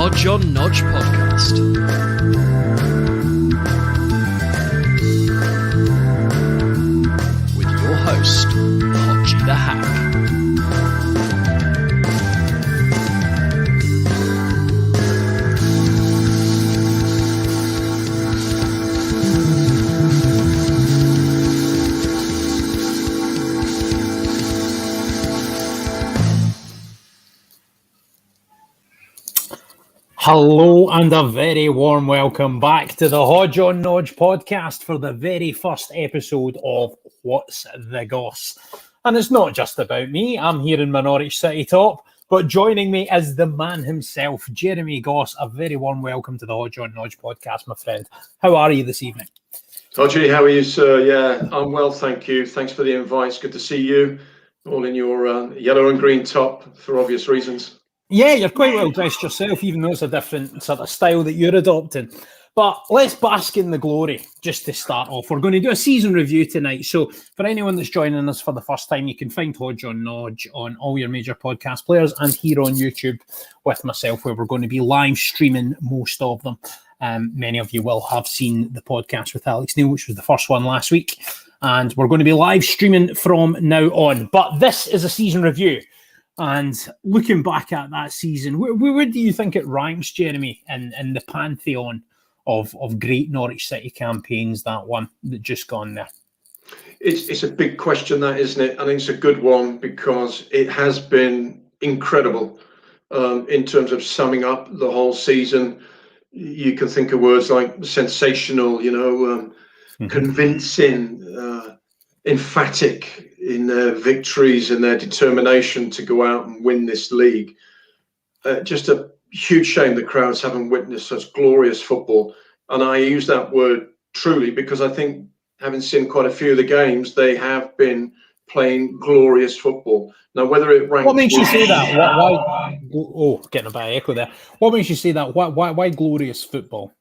Hodge on Nodge podcast. With your host, Hodgeythehack. Hello and a very warm welcome back to the Hodge on Nodge podcast for the very first episode of What's the Goss. And it's not just about me, I'm here in my Norwich City top, but joining me is the man himself, Jeremy Goss. A very warm welcome to the Hodge on Nodge podcast, my friend. How are you this evening? Hodge, how are you, sir? Yeah, I'm well, thank you. Thanks for the invite. It's good to see you, all in your yellow and green top for obvious reasons. Yeah, you're quite well dressed yourself, even though it's a different sort of style that you're adopting. But let's bask in the glory, just to start off. We're going to do a season review tonight. So for anyone that's joining us for the first time, you can find Hodge on Nodge on all your major podcast players and here on YouTube with myself, where we're going to be live streaming most of them. Many of you will have seen the podcast with Alex Neil, which was the first one last week. And we're going to be live streaming from now on. But this is a season review. And looking back at that season, where do you think it ranks, Jeremy, in the pantheon of great Norwich City campaigns, that one that just gone there? It's a big question, that, isn't it? I think it's a good one because it has been incredible in terms of summing up the whole season. You can think of words like sensational, convincing, emphatic in their victories and their determination to go out and win this league. Just a huge shame the crowds haven't witnessed such glorious football. And I use that word truly because I think, having seen quite a few of the games, they have been playing glorious football. Now, whether it ranks... What makes you say that? Why? Oh, getting a bit of echo there. What makes you say that? Why glorious football?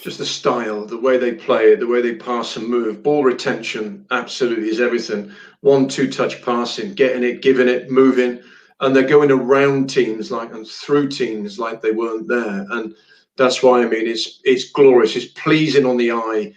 Just the style, the way they play it, the way they pass and move. Ball retention absolutely is everything. 1-2 touch passing, getting it, giving it, moving. And they're going around teams and through teams like they weren't there. And that's why, it's glorious. It's pleasing on the eye.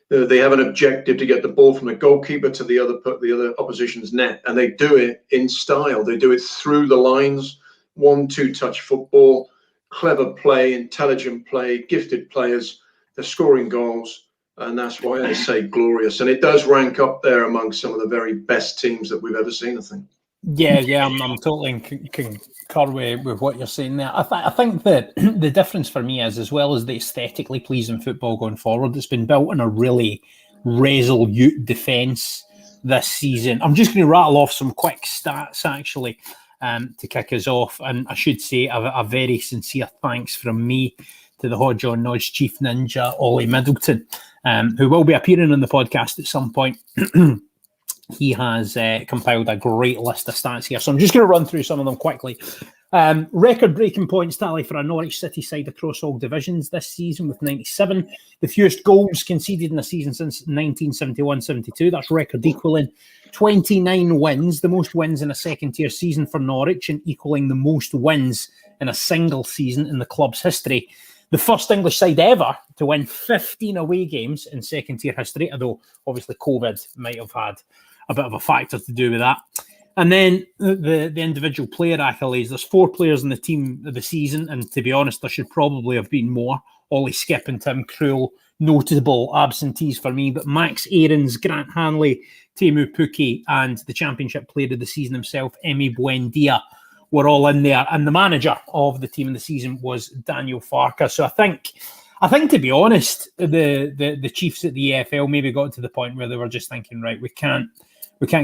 They have an objective to get the ball from the goalkeeper to the other opposition's net. And they do it in style. They do it through the lines. 1-2 touch football, clever play, intelligent play, gifted players. They're scoring goals, and that's why I say glorious. And it does rank up there among some of the very best teams that we've ever seen, I think. Yeah, I'm totally concur with what you're saying there. I think that the difference for me is, as well as the aesthetically pleasing football going forward, it's been built on a really resolute defence this season. I'm just going to rattle off some quick stats, actually, to kick us off. And I should say a very sincere thanks from me to the Hodge on Nodge chief ninja, Ollie Middleton, who will be appearing on the podcast at some point. He has compiled a great list of stats here, so I'm just going to run through some of them quickly. Record-breaking points tally for a Norwich City side across all divisions this season with 97. The fewest goals conceded in a season since 1971-72. That's record equaling 29 wins, the most wins in a second-tier season for Norwich and equaling the most wins in a single season in the club's history. The first English side ever to win 15 away games in second-tier history, although obviously COVID might have had a bit of a factor to do with that. And then the individual player accolades. There's 4 players in the team of the season, and to be honest, there should probably have been more. Ollie Skip and Tim Krul, notable absentees for me, but Max Aarons, Grant Hanley, Teemu Pukki, and the Championship Player of the Season himself, Emi Buendia, were all in there. And the manager of the team in the season was Daniel Farke. So I think to be honest, the Chiefs at the EFL maybe got to the point where they were just thinking, right, we can't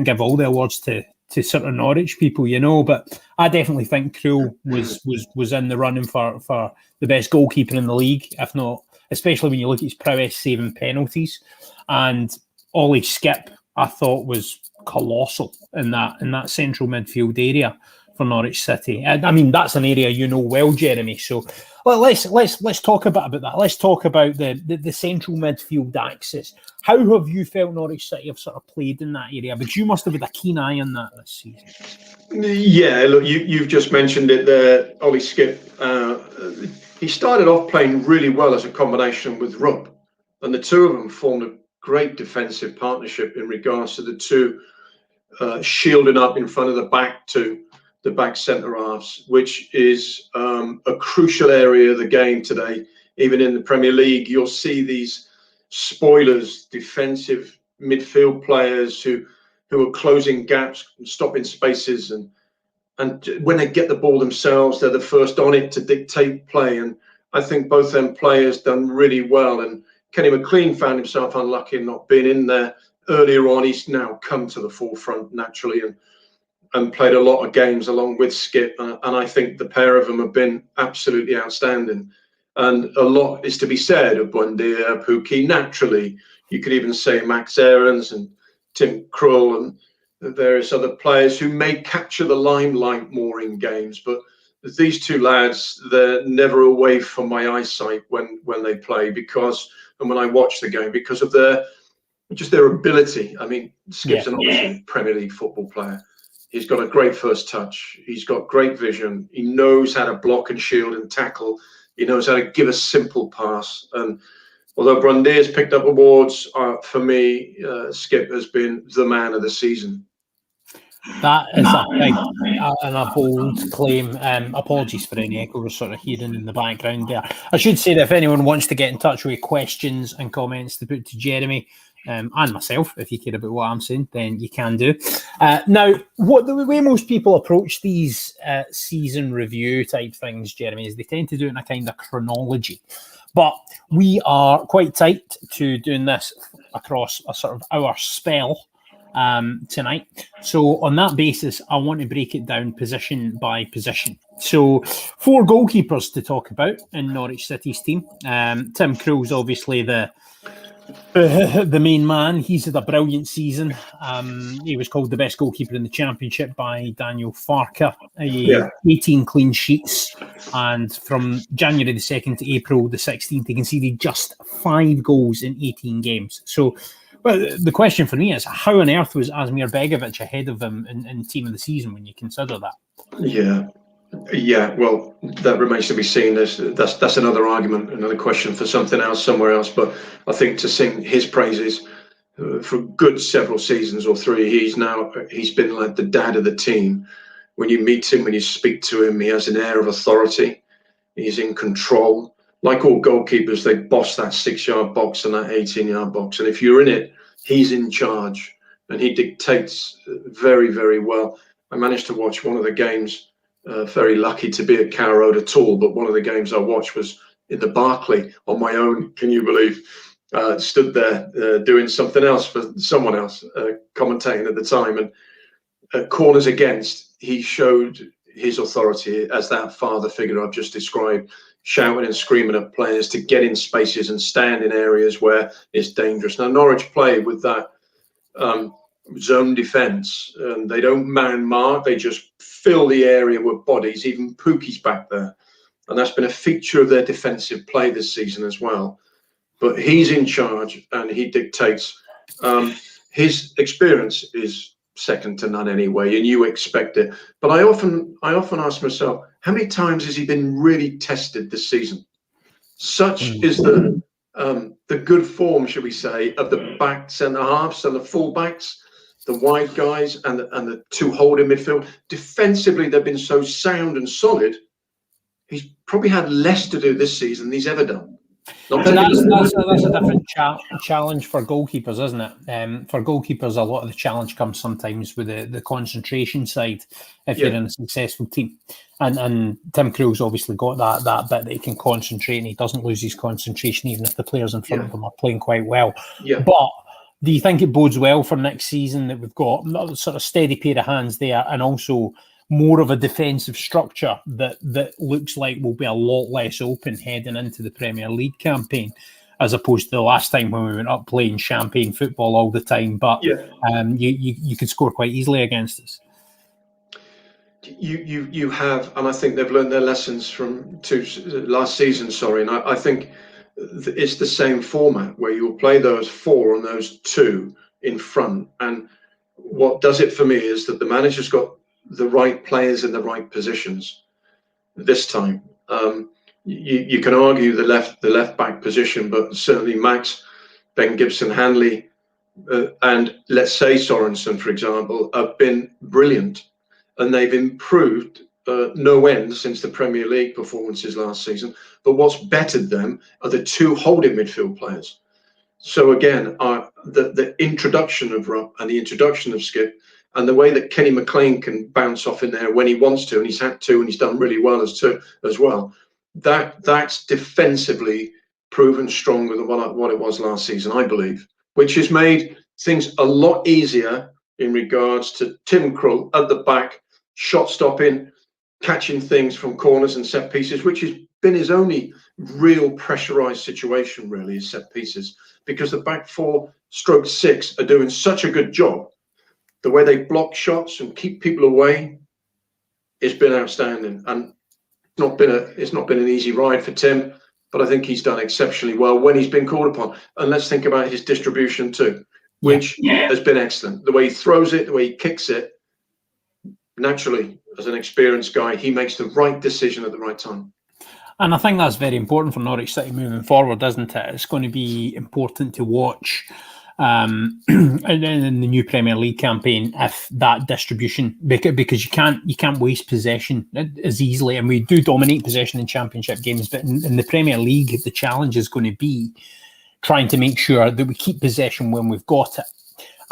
give all the awards to sort of Norwich people, but I definitely think Krul was in the running for the best goalkeeper in the league, if not, especially when you look at his prowess saving penalties. And Ollie Skip, I thought, was colossal in that central midfield area Norwich City. And I mean, that's an area you know well, Jeremy. So let's talk about that. Let's talk about the central midfield axis. How have you felt Norwich City have sort of played in that area? But you must have had a keen eye on that this season. Yeah, look, you've just mentioned it there, Ollie Skip. He started off playing really well as a combination with Rupp, and the two of them formed a great defensive partnership in regards to the two shielding up in front of the back to the back centre halves, which is a crucial area of the game today. Even in the Premier League, you'll see these spoilers, defensive midfield players who are closing gaps, stopping spaces, and when they get the ball themselves, they're the first on it to dictate play. And I think both them players done really well. And Kenny McLean found himself unlucky in not being in there earlier on. He's now come to the forefront naturally and played a lot of games along with Skip. And I think the pair of them have been absolutely outstanding. And a lot is to be said of Buendia, Pukki. Naturally, you could even say Max Aarons and Tim Krul and various other players who may capture the limelight more in games. But these two lads, they're never away from my eyesight when they play and when I watch the game, because of their ability. I mean, Skip's an obviously Premier League football player. He's got a great first touch. He's got great vision. He knows how to block and shield and tackle. He knows how to give a simple pass. And although Buendia's picked up awards, for me, Skip has been the man of the season. That is a bold claim. Apologies for any echo we're sort of hearing in the background there. I should say that if anyone wants to get in touch with questions and comments to put to Jeremy and myself, if you care about what I'm saying, then you can do. Now, the way most people approach these season review type things, Jeremy, is they tend to do it in a kind of chronology. But we are quite tight to doing this across a sort of hour spell tonight. So on that basis, I want to break it down position by position. So 4 goalkeepers to talk about in Norwich City's team. Tim Krul's obviously the main man. He's had a brilliant season. He was called the best goalkeeper in the Championship by Daniel Farker. 18 clean sheets, and from January the 2nd to April the 16th, he conceded just 5 goals in 18 games. So, well, the question for me is, how on earth was Asmir Begovic ahead of him in team of the season when you consider that? Yeah, well, that remains to be seen. That's another argument, another question for something else, somewhere else. But I think to sing his praises for a good several seasons or 3, he's been like the dad of the team. When you meet him, when you speak to him, he has an air of authority. He's in control. Like all goalkeepers, they boss that 6-yard box and that 18-yard box. And if you're in it, he's in charge and he dictates very, very well. I managed to watch one of the games. Very lucky to be at Carrow Road at all, but one of the games I watched was in the Barclay on my own. Can you believe? Stood there doing something else for someone else, commentating at the time, and corners against, he showed his authority as that father figure I've just described, shouting and screaming at players to get in spaces and stand in areas where it's dangerous. Now, Norwich play with that zone defence, and they don't man mark, they just fill the area with bodies. Even Pukki's back there, and that's been a feature of their defensive play this season as well. But he's in charge and he dictates. His experience is second to none anyway, and you expect it. But I often ask myself, how many times has he been really tested this season? Such is the good form, shall we say, of the back centre halves and the full backs, the wide guys and the 2 holding midfield. Defensively, they've been so sound and solid. He's probably had less to do this season than he's ever done. That's a different challenge for goalkeepers, isn't it? For goalkeepers, a lot of the challenge comes sometimes with the concentration side if you're in a successful team. And Tim Krul's obviously got that bit that he can concentrate and he doesn't lose his concentration even if the players in front of him are playing quite well. Yeah. But do you think it bodes well for next season that we've got a sort of steady pair of hands there and also more of a defensive structure that looks like will be a lot less open heading into the Premier League campaign, as opposed to the last time when we went up playing champagne football all the time, but you could score quite easily against us? you have, and I think they've learned their lessons from last season. Sorry, and I think it's the same format where you'll play those 4 and those 2 in front. And what does it for me is that the manager's got the right players in the right positions this time. You can argue the left back position, but certainly Max, Ben Gibson, Hanley, and let's say Sorensen, for example, have been brilliant, and they've improved no end since the Premier League performances last season. But what's bettered them are the 2 holding midfield players. So again, the introduction of Rupp and the introduction of Skip, and the way that Kenny McLean can bounce off in there when he wants to, and he's had to, and he's done really well as well. That's defensively proven stronger than what it was last season, I believe, which has made things a lot easier in regards to Tim Krul at the back, shot stopping, catching things from corners and set pieces, which has been his only real pressurized situation, really, is set pieces, because the back 4/6 are doing such a good job. The way they block shots and keep people away, it's been outstanding. And it's not been an easy ride for Tim, but I think he's done exceptionally well when he's been called upon. And let's think about his distribution too, which has been excellent. The way he throws it, the way he kicks it, naturally, as an experienced guy, he makes the right decision at the right time. And I think that's very important for Norwich City moving forward, isn't it? It's going to be important to watch in the new Premier League campaign if that distribution, because you can't waste possession as easily, and we do dominate possession in Championship games, but in the Premier League, the challenge is going to be trying to make sure that we keep possession when we've got it.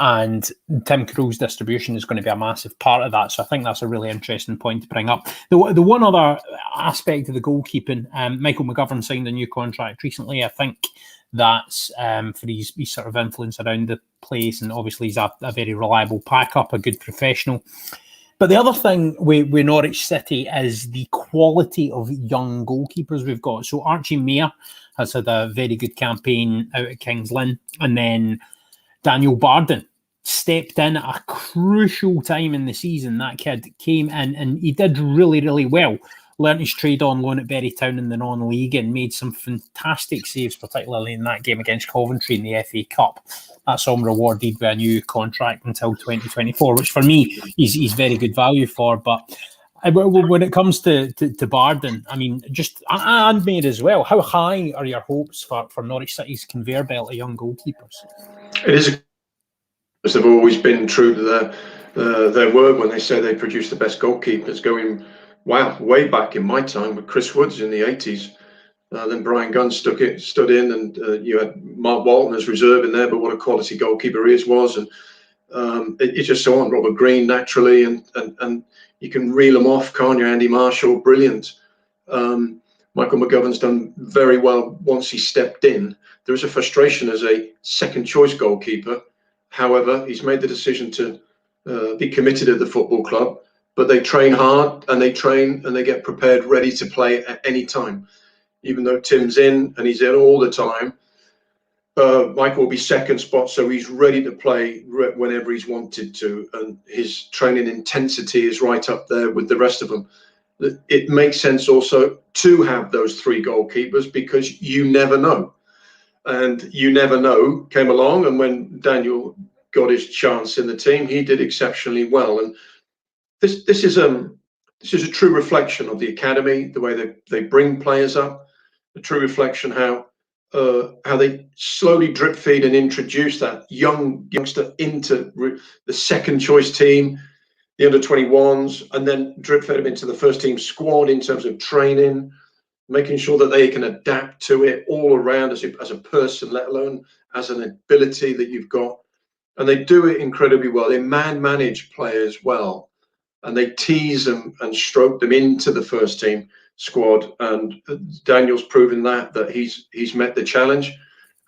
And Tim Krul's distribution is going to be a massive part of that. So I think that's a really interesting point to bring up. The one other aspect of the goalkeeping, Michael McGovern signed a new contract recently. I think that's for his sort of influence around the place. And obviously he's a very reliable backup, a good professional. But the other thing with Norwich City is the quality of young goalkeepers we've got. So Archie Mayer has had a very good campaign out at Kings Lynn. And then Daniel Barden stepped in at a crucial time in the season. That kid came in and he did really, really well. Learned his trade on loan at Berrytown in the non-league and made some fantastic saves, particularly in that game against Coventry in the FA Cup. That's all rewarded with a new contract until 2024, which for me is very good value for. But when it comes to Barden, I mean, and Mayer as well, how high are your hopes for Norwich City's conveyor belt of young goalkeepers? It is, as they've always been true to their word when they say they produce the best goalkeepers, going way back in my time with Chris Woods in the 80s. Then Brian Gunn stood in, and you had Mark Walton as reserve in there, but what a quality goalkeeper he was. And it's just so on. Robert Green, naturally, and you can reel them off, can't you? Andy Marshall, brilliant. Michael McGovern's done very well once he stepped in. There is a frustration as a second choice goalkeeper. However, he's made the decision to be committed at the football club, but they train hard and they get prepared, ready to play at any time. Even though Tim's in and he's in all the time, Michael will be second spot, so he's ready to play whenever he's wanted to, and his training intensity is right up there with the rest of them. It makes sense also to have those 3 goalkeepers, because you never know. And you never know came along, and when Daniel got his chance in the team, he did exceptionally well. And this is a true reflection of the academy, the way they bring players up, a true reflection how they slowly drip feed and introduce that youngster into the second choice team, the under 21s, and then drip feed them into the first team squad in terms of training, making sure that they can adapt to it all around as a person, let alone as an ability that you've got. And they do it incredibly well. They manage players well, and they tease them and stroke them into the first team squad. And Daniel's proven that he's met the challenge,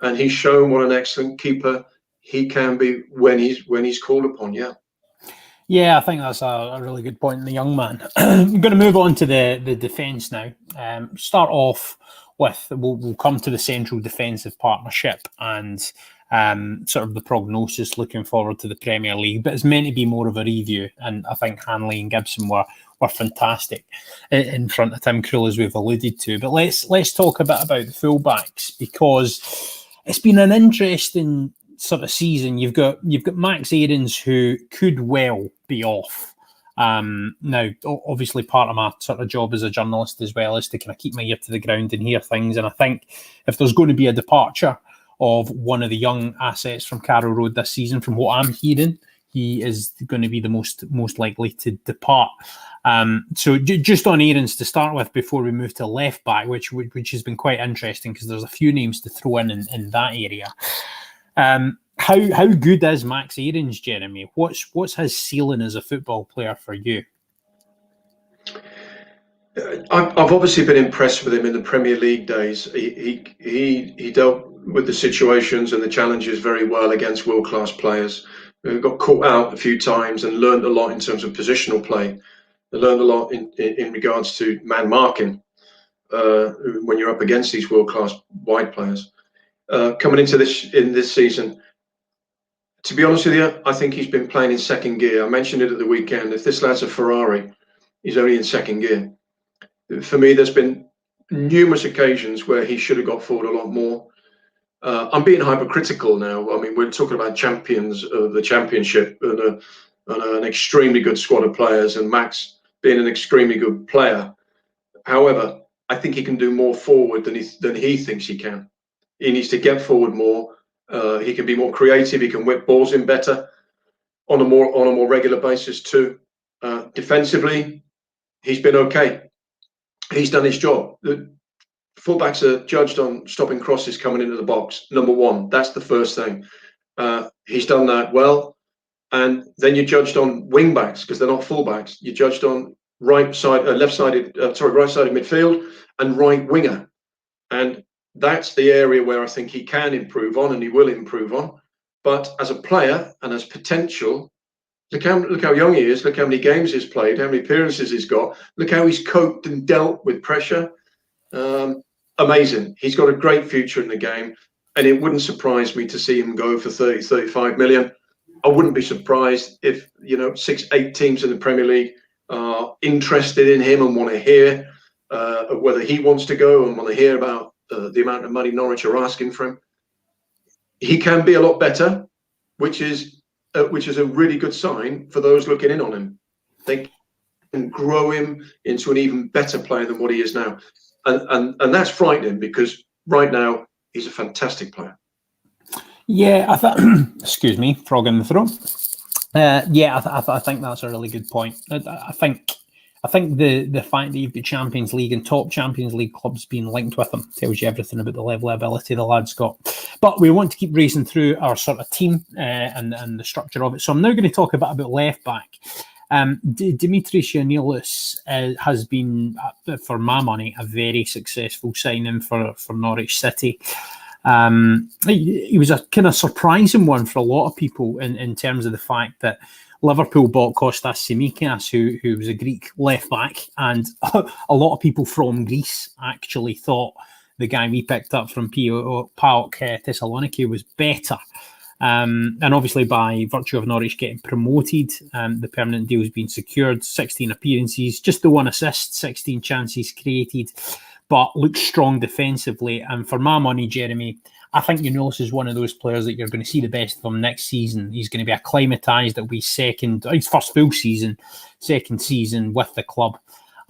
and he's shown what an excellent keeper he can be when he's called upon. Yeah, I think that's a really good point in the young man. I'm going to move on to the defence now. Start off with, we'll come to the central defensive partnership and sort of the prognosis looking forward to the Premier League, but it's meant to be more of a review. And I think Hanley and Gibson were were fantastic in front of Tim Krul, as we've alluded to. But let's talk a bit about the fullbacks, because it's been an interesting sort of season. You've got Max Aarons, who could well be off. Now, obviously, part of my sort of job as a journalist as well is to kind of keep my ear to the ground and hear things. And I think if there's going to be a departure of one of the young assets from Carrow Road this season, from what I'm hearing, he is going to be the most likely to depart. So just on Aarons to start with, before we move to left back, which has been quite interesting, because there's a few names to throw in that area. How good is Max Aarons, Jeremy? What's his ceiling as a football player for you? I've obviously been impressed with him in the Premier League days. He dealt with the situations and the challenges very well against world-class players. Got caught out a few times and learned a lot in terms of positional play. I learned a lot in regards to man marking when you're up against these world-class wide players. Coming into this season, to be honest with you, I think he's been playing in second gear. I mentioned it at the weekend. If this lad's a Ferrari, he's only in second gear. For me, there's been numerous occasions where he should have got forward a lot more. I'm being hypercritical now. I mean, we're talking about champions of the championship and an extremely good squad of players, and Max being an extremely good player. However, I think he can do more forward than he thinks he can. He needs to get forward more. He can be more creative. He can whip balls in better on a more regular basis too. Defensively, he's been okay. He's done his job. The fullbacks are judged on stopping crosses coming into the box. Number one, that's the first thing. He's done that well. And then you're judged on wing backs, because they're not fullbacks. You're judged on right-sided midfield and right winger. And that's the area where I think he can improve on, and he will improve on. But as a player and as potential, look how young he is. Look how many games he's played, how many appearances he's got. Look how he's coped and dealt with pressure. Amazing. He's got a great future in the game, and it wouldn't surprise me to see him go for 30, 35 million. I wouldn't be surprised if 6-8 teams in the Premier League are interested in him and want to hear whether he wants to go and want to hear about the amount of money Norwich are asking for him. He can be a lot better, which is a really good sign for those looking in on him. They can grow him into an even better player than what he is now, and that's frightening, because right now he's a fantastic player. Yeah, excuse me, frog in the throat. I think that's a really good point. I think the fact that you've got Champions League and top Champions League clubs being linked with him tells you everything about the level of ability the lad's got. But we want to keep racing through our sort of team and the structure of it. So I'm now going to talk a bit about left back. Dimitris Giannoulis has been, for my money, a very successful signing for Norwich City. He was a kind of surprising one for a lot of people in terms of the fact that Liverpool bought Kostas Tsimikas, who was a Greek left back, and a lot of people from Greece actually thought the guy we picked up from PAOK Thessaloniki was better. And obviously, by virtue of Norwich getting promoted, the permanent deal has been secured. 16 appearances, just the 1 assist, 16 chances created, but looks strong defensively. And for my money, Jeremy, I think Giannoulis is one of those players that you're going to see the best of him next season. He's going to be acclimatised. It'll be his first full season, second season with the club.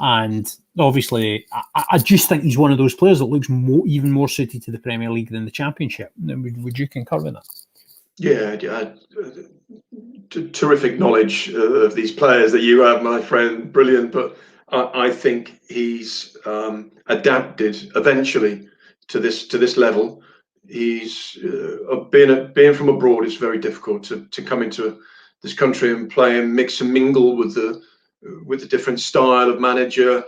And obviously, I just think he's one of those players that looks even more suited to the Premier League than the Championship. Would you concur with that? Yeah, terrific knowledge of these players that you have, my friend. Brilliant. But I think he's adapted eventually to this level. He's being from abroad. It's very difficult to come into this country and play and mix and mingle with the different style of manager.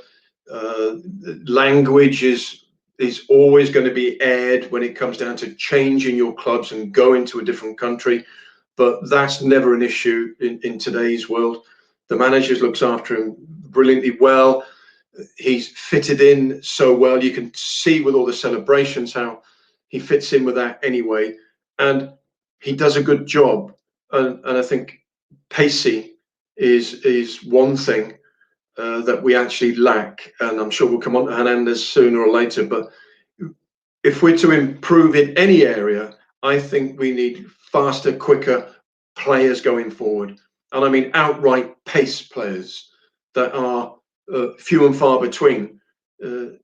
Language is always going to be aired when it comes down to changing your clubs and going to a different country, but that's never an issue in today's world. The manager looks after him brilliantly well. He's fitted in so well. You can see with all the celebrations how he fits in with that anyway, and he does a good job. And I think pacey is one thing. that we actually lack. And I'm sure we'll come on to Hernandez sooner or later. But if we're to improve in any area, I think we need faster, quicker players going forward. And I mean outright pace players that are few and far between in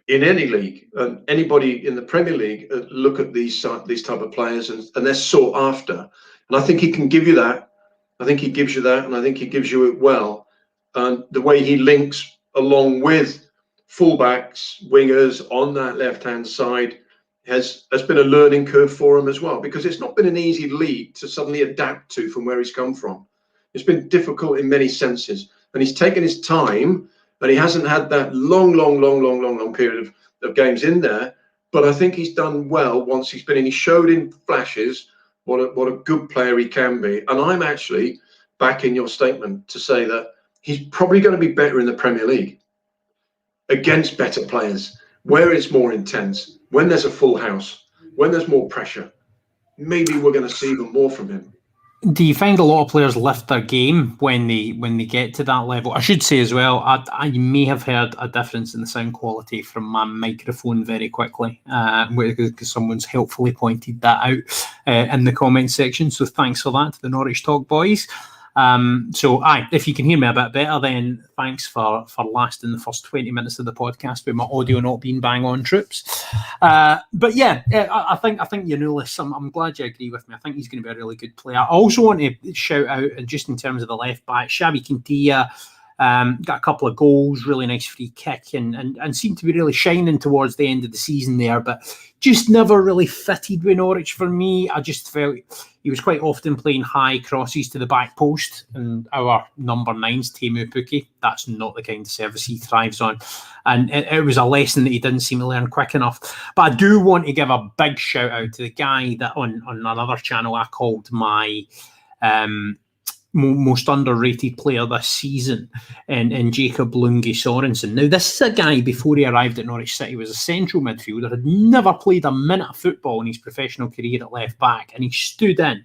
any league. Anybody in the Premier League look at these type of players, and they're sought after. And I think he can give you that. I think he gives you that, and I think he gives you it well. And the way he links along with fullbacks, wingers on that left-hand side has been a learning curve for him as well, because it's not been an easy league to suddenly adapt to from where he's come from. It's been difficult in many senses, and he's taken his time, and he hasn't had that long period of games in there. But I think he's done well once he's been in. He showed in flashes what a good player he can be. And I'm actually backing your statement to say that he's probably going to be better in the Premier League against better players, where it's more intense, when there's a full house, when there's more pressure. Maybe we're going to see even more from him. Do you find a lot of players lift their game when they get to that level? I should say as well, I may have heard a difference in the sound quality from my microphone very quickly, because someone's helpfully pointed that out in the comment section. So thanks for that to the Norwich Talk boys. If you can hear me a bit better, then thanks for lasting the first 20 minutes of the podcast with my audio not being bang on troops. But yeah, I think Yanulis, I'm glad you agree with me. I think he's going to be a really good player. I also want to shout out, and just in terms of the left back, Xavi Quintilla got a couple of goals, really nice free kick, and seemed to be really shining towards the end of the season there, but just never really fitted with Norwich for me. I just felt he was quite often playing high crosses to the back post, and our number 9's Teemu Pukki. That's not the kind of service he thrives on. And it was a lesson that he didn't seem to learn quick enough. But I do want to give a big shout out to the guy that on another channel I called my most underrated player this season, in Jacob Lungi Sorensen. Now, this is a guy, before he arrived at Norwich City, was a central midfielder, had never played a minute of football in his professional career at left back, and he stood in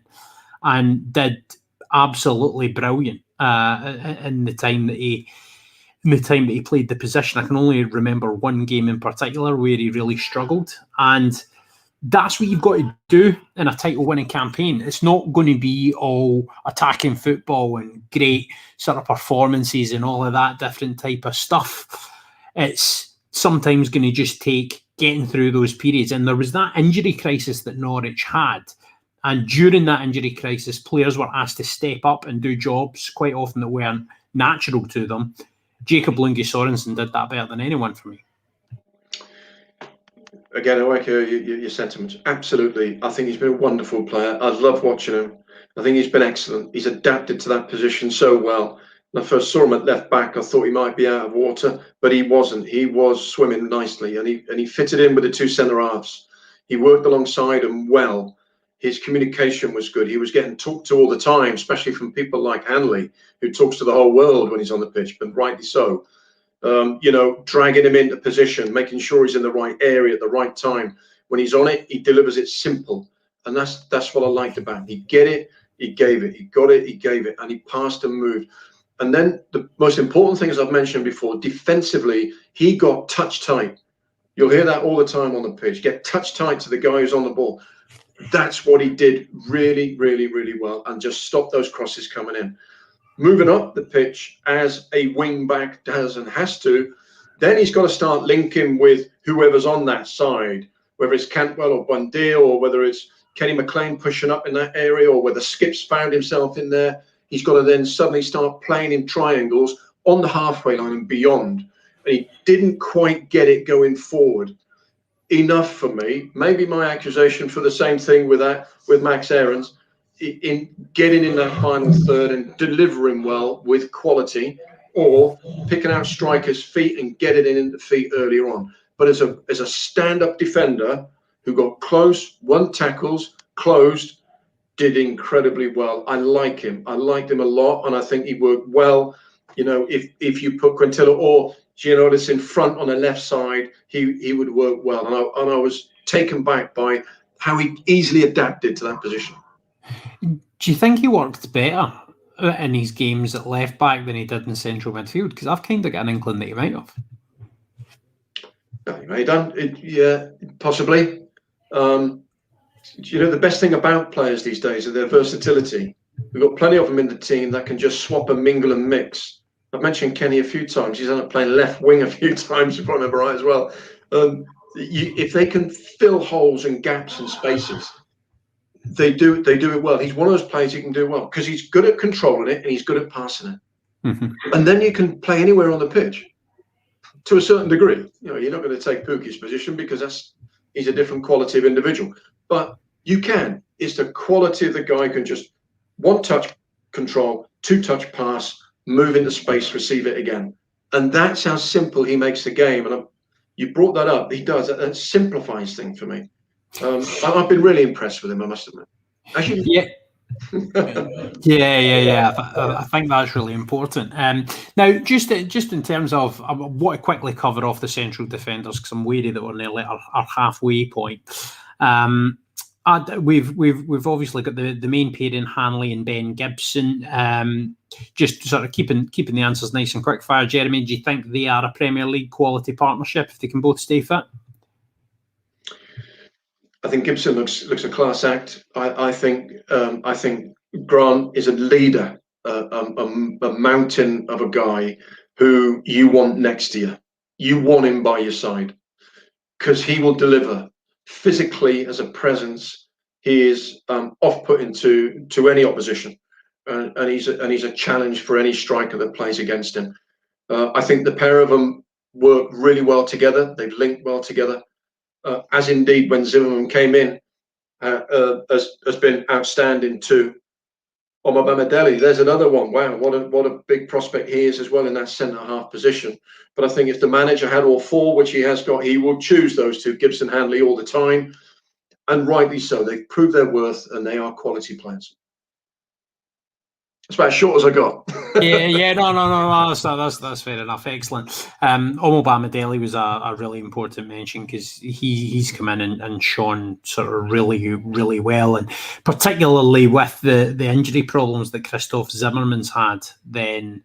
and did absolutely brilliant in the time that he played the position. I can only remember one game in particular where he really struggled, and that's what you've got to do in a title-winning campaign. It's not going to be all attacking football and great sort of performances and all of that different type of stuff. It's sometimes going to just take getting through those periods. And there was that injury crisis that Norwich had. And during that injury crisis, players were asked to step up and do jobs quite often that weren't natural to them. Jacob Lungi Sorensen did that better than anyone for me. Again, I echo your sentiments. Absolutely. I think he's been a wonderful player. I love watching him. I think he's been excellent. He's adapted to that position so well. When I first saw him at left back, I thought he might be out of water, but he wasn't. He was swimming nicely, and he fitted in with the two centre halves. He worked alongside them well. His communication was good. He was getting talked to all the time, especially from people like Hanley, who talks to the whole world when he's on the pitch, but rightly so. Dragging him into position, making sure he's in the right area at the right time. When he's on it, he delivers it simple. And that's what I liked about him. He'd get it, he gave it. He got it, he gave it. And he passed and moved. And then the most important thing, as I've mentioned before, defensively, he got touch tight. You'll hear that all the time on the pitch. Get touch tight to the guy who's on the ball. That's what he did really, really, really well, and just stop those crosses coming in. Moving up the pitch as a wing back does and has to, then he's got to start linking with whoever's on that side, whether it's Cantwell or Buendia, or whether it's Kenny McLean pushing up in that area, or whether Skip's found himself in there. He's got to then suddenly start playing in triangles on the halfway line and beyond. And he didn't quite get it going forward enough for me. Maybe my accusation for the same thing with Max Aarons, in getting in that final third and delivering well with quality, or picking out strikers' feet and getting it in the feet earlier on. But as a stand-up defender who got close, won tackles, closed, did incredibly well. I like him. I liked him a lot, and I think he worked well. If you put Quintilla or Giannoulis in front on the left side, he would work well. And I was taken back by how he easily adapted to that position. Do you think he worked better in his games at left back than he did in central midfield? Because I've kind of got an inkling that he might have. He may have done. Yeah, possibly. The best thing about players these days are their versatility. We've got plenty of them in the team that can just swap and mingle and mix. I've mentioned Kenny a few times. He's ended up playing left wing a few times, if I remember right, as well. If they can fill holes and gaps and spaces, they do it well. He's one of those players who can do well because he's good at controlling it and he's good at passing it. Mm-hmm. And then you can play anywhere on the pitch to a certain degree. You're not going to take Pukki's position because he's a different quality of individual. But you can. It's the quality of the guy who can just one touch control, two touch pass, move into space, receive it again. And that's how simple he makes the game. And you brought that up. He does. That simplifies things for me. I've been really impressed with him, I must admit. Yeah. Yeah. I think that's really important. Now, just in terms of, I want to quickly cover off the central defenders because I'm wary that we're nearly at our halfway point. We've obviously got the main pairing, Hanley and Ben Gibson. Just sort of keeping the answers nice and quick fire. Jeremy, do you think they are a Premier League quality partnership if they can both stay fit? I think Gibson looks a class act. I think Grant is a leader, a mountain of a guy who you want next to you. You want him by your side because he will deliver physically as a presence. He is off-putting to any opposition, and he's a challenge for any striker that plays against him. I think the pair of them work really well together. They've linked well together. As indeed when Zimmerman came in, has been outstanding too. Omobamidele, there's another one. Wow, what a big prospect he is as well in that centre half position. But I think if the manager had all four, which he has got, he would choose those two, Gibson, Hanley, all the time, and rightly so. They've proved their worth, and they are quality players. That's about as short as I got. No. That's fair enough. Excellent. Omobamidele was a really important mention because he's come in and shown sort of really, really well, and particularly with the injury problems that Christoph Zimmerman's had, then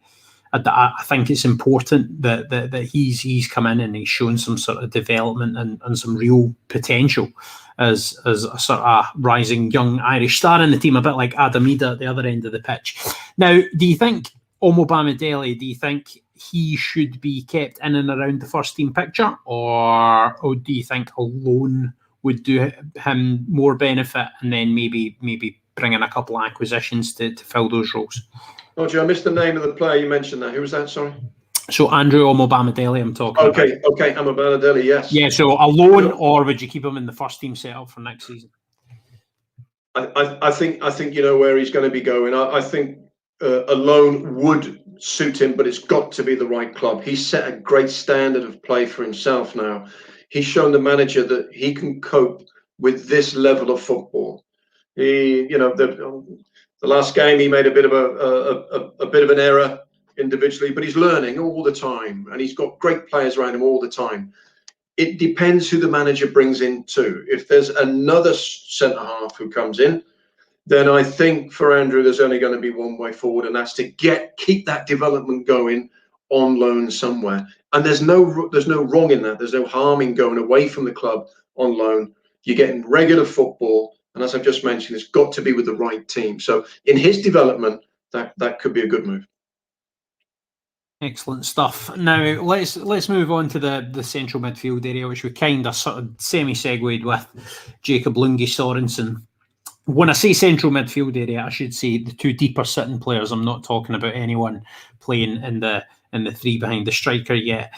I think it's important that he's come in and he's shown some sort of development and some real potential as a sort of rising young Irish star in the team, a bit like Adam Ida at the other end of the pitch. Now, do you think Omobamidele, do you think he should be kept in and around the first team picture, or do you think a loan would do him more benefit, and then maybe bring in a couple of acquisitions to fill those roles? Roger, I missed the name of the player you mentioned there. Who was that, sorry? So Andrew Omobamidele, I'm talking about. Okay, Omobamidele, yes. Yeah, so a loan, or would you keep him in the first team setup for next season? I think you know where he's going to be going. I think a loan would suit him, but it's got to be the right club. He's set a great standard of play for himself now. He's shown the manager that he can cope with this level of football. The last game he made a bit of an error individually, but he's learning all the time, and he's got great players around him all the time. It depends who the manager brings in too. If there's another centre half who comes in, then I think for Andrew there's only going to be one way forward, and that's to keep that development going on loan somewhere. And there's no wrong in that. There's no harm in going away from the club on loan. You're getting regular football, and as I've just mentioned, it's got to be with the right team. So in his development, that could be a good move. Excellent stuff. Now let's move on to the central midfield area, which we kind of sort of semi-segued with Jacob Lungi Sorensen. When I say central midfield area, I should say the two deeper sitting players. I'm not talking about anyone playing in the three behind the striker yet.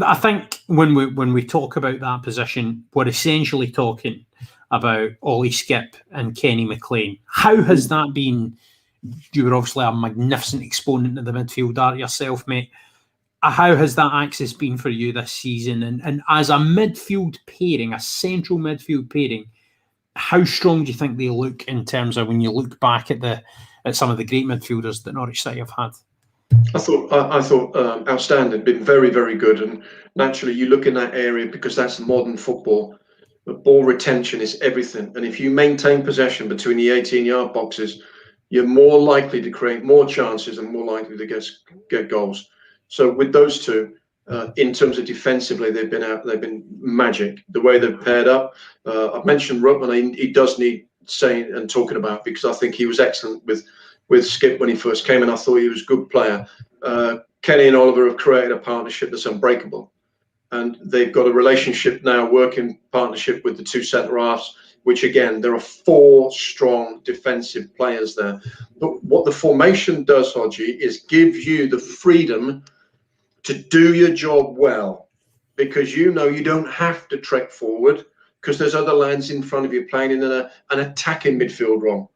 I think when we talk about that position, we're essentially talking about Ollie Skip and Kenny McLean. How has that been? You were obviously a magnificent exponent of the midfield art yourself, mate. How has that axis been for you this season? And as a midfield pairing, a central midfield pairing, how strong do you think they look in terms of when you look back at some of the great midfielders that Norwich City have had? I thought outstanding, been very, very good. And naturally, you look in that area because that's modern football. The ball retention is everything. And if you maintain possession between the 18-yard boxes, you're more likely to create more chances and more likely to get goals. So with those two, in terms of defensively, they've been magic. The way they've paired up. I've mentioned Ruttman. He does need saying and talking about, because I think he was excellent with Skip when he first came, and I thought he was a good player. Kenny and Oliver have created a partnership that's unbreakable, and they've got a relationship now, working partnership with the two centre halves, which again, there are 4 strong defensive players there. But what the formation does, Hodgie, is give you the freedom to do your job well, because you know you don't have to trek forward because there's other lads in front of you playing in an attacking midfield role.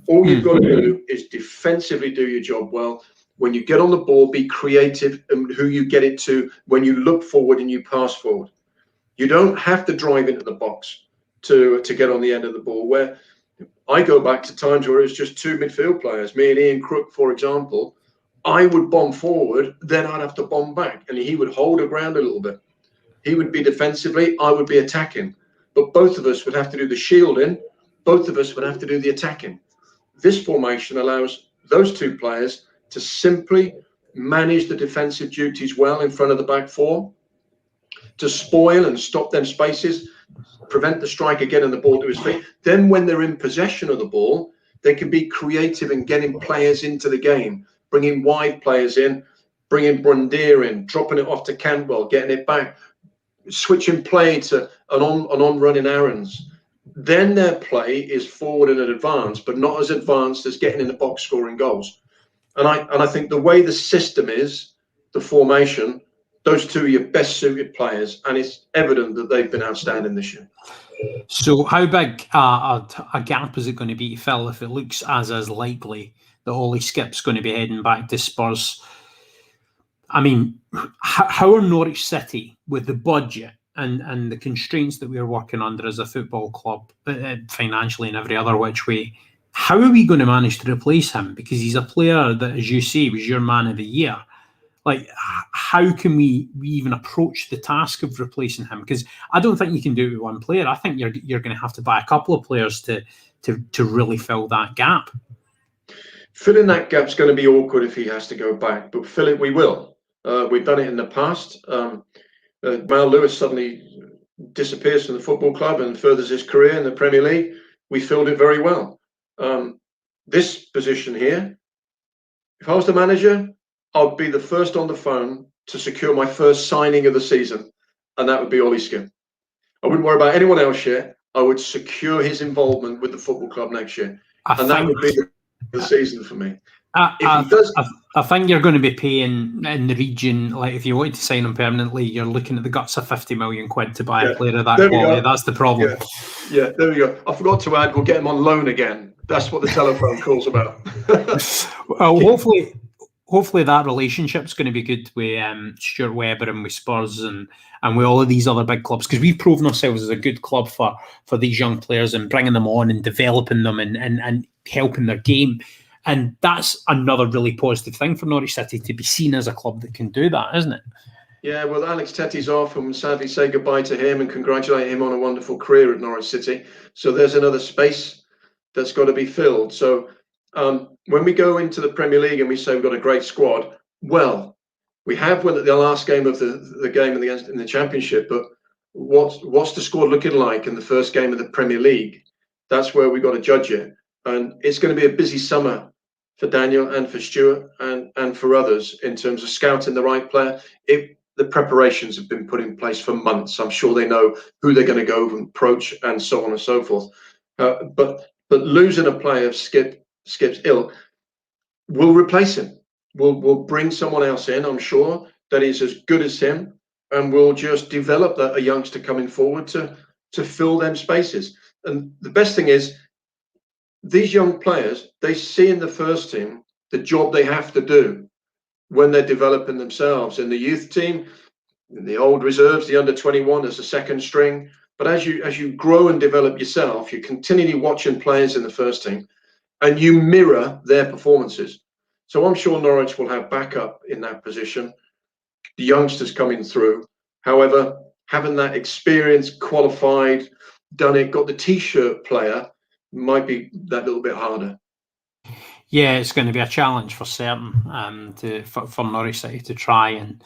All you've got to do is defensively do your job well. When you get on the ball, be creative in who you get it to. When you look forward and you pass forward, you don't have to drive into the box to get on the end of the ball. Where I go back to times where it's just 2 midfield players, me and Ian Crook, for example. I would bomb forward, then I'd have to bomb back, and he would hold the ground a little bit. He would be defensively, I would be attacking, but both of us would have to do the shielding. Both of us would have to do the attacking. This formation allows those 2 players to simply manage the defensive duties well in front of the back 4, to spoil and stop them spaces, prevent the striker getting the ball to his feet. Then when they're in possession of the ball, they can be creative in getting players into the game, bringing wide players in, bringing Brundier in, dropping it off to Cantwell, getting it back, switching play to an on running Aaron's. Then their play is forward and advanced, but not as advanced as getting in the box scoring goals. And I think the way the system is, the formation, those 2 are your best suited players, and it's evident that they've been outstanding this year. So how big a gap is it going to be to fill if it looks as likely that Ollie Skip's going to be heading back to Spurs? I mean, how are Norwich City, with the budget and the constraints that we are working under as a football club, financially and every other which way, how are we going to manage to replace him? Because he's a player that, as you say, was your man of the year. Like, how can we even approach the task of replacing him? Because I don't think you can do it with one player. I think you're going to have to buy a couple of players to really fill that gap. Filling that gap's going to be awkward if he has to go back, but fill it we will. We've done it in the past. Mal Lewis suddenly disappears from the football club and furthers his career in the Premier League. We filled it very well. This position here, if I was the manager, I'd be the first on the phone to secure my first signing of the season, and that would be Ollie Skip. I wouldn't worry about anyone else yet. I would secure his involvement with the football club next year, that would be the season for me. I think you're going to be paying in the region, like if you wanted to sign him permanently, you're looking at the guts of 50 million quid to buy a player of that quality. That's the problem. Yeah, there we go. I forgot to add, we'll get him on loan again. That's what the telephone call's about. Well, hopefully that relationship's going to be good with Stuart Webber and with Spurs and with all of these other big clubs, because we've proven ourselves as a good club for these young players and bringing them on and developing them and helping their game. And that's another really positive thing for Norwich City, to be seen as a club that can do that, isn't it? Yeah, well, Alex Tetty's off, and sadly say goodbye to him and congratulate him on a wonderful career at Norwich City. So there's another space that's got to be filled. So when we go into the Premier League and we say we've got a great squad, well, we have won the last game of the game in the Championship, but what's the squad looking like in the first game of the Premier League? That's where we've got to judge it. And it's going to be a busy summer for Daniel and for Stuart and for others in terms of scouting the right player. The preparations have been put in place for months. I'm sure they know who they're going to go and approach and so on and so forth. But losing a player of Skip's ilk, we'll replace him. We'll bring someone else in, I'm sure, that is as good as him, and we'll just develop a youngster coming forward to fill them spaces. And the best thing is, these young players, they see in the first team the job they have to do when they're developing themselves in the youth team, in the old reserves, the under 21 as a second string. But as you grow and develop yourself, you're continually watching players in the first team and you mirror their performances. So I'm sure Norwich will have backup in that position, the youngsters coming through. However, having that experienced, qualified, done it, got the T-shirt player might be that little bit harder. Yeah, it's going to be a challenge for certain for Norwich City to try and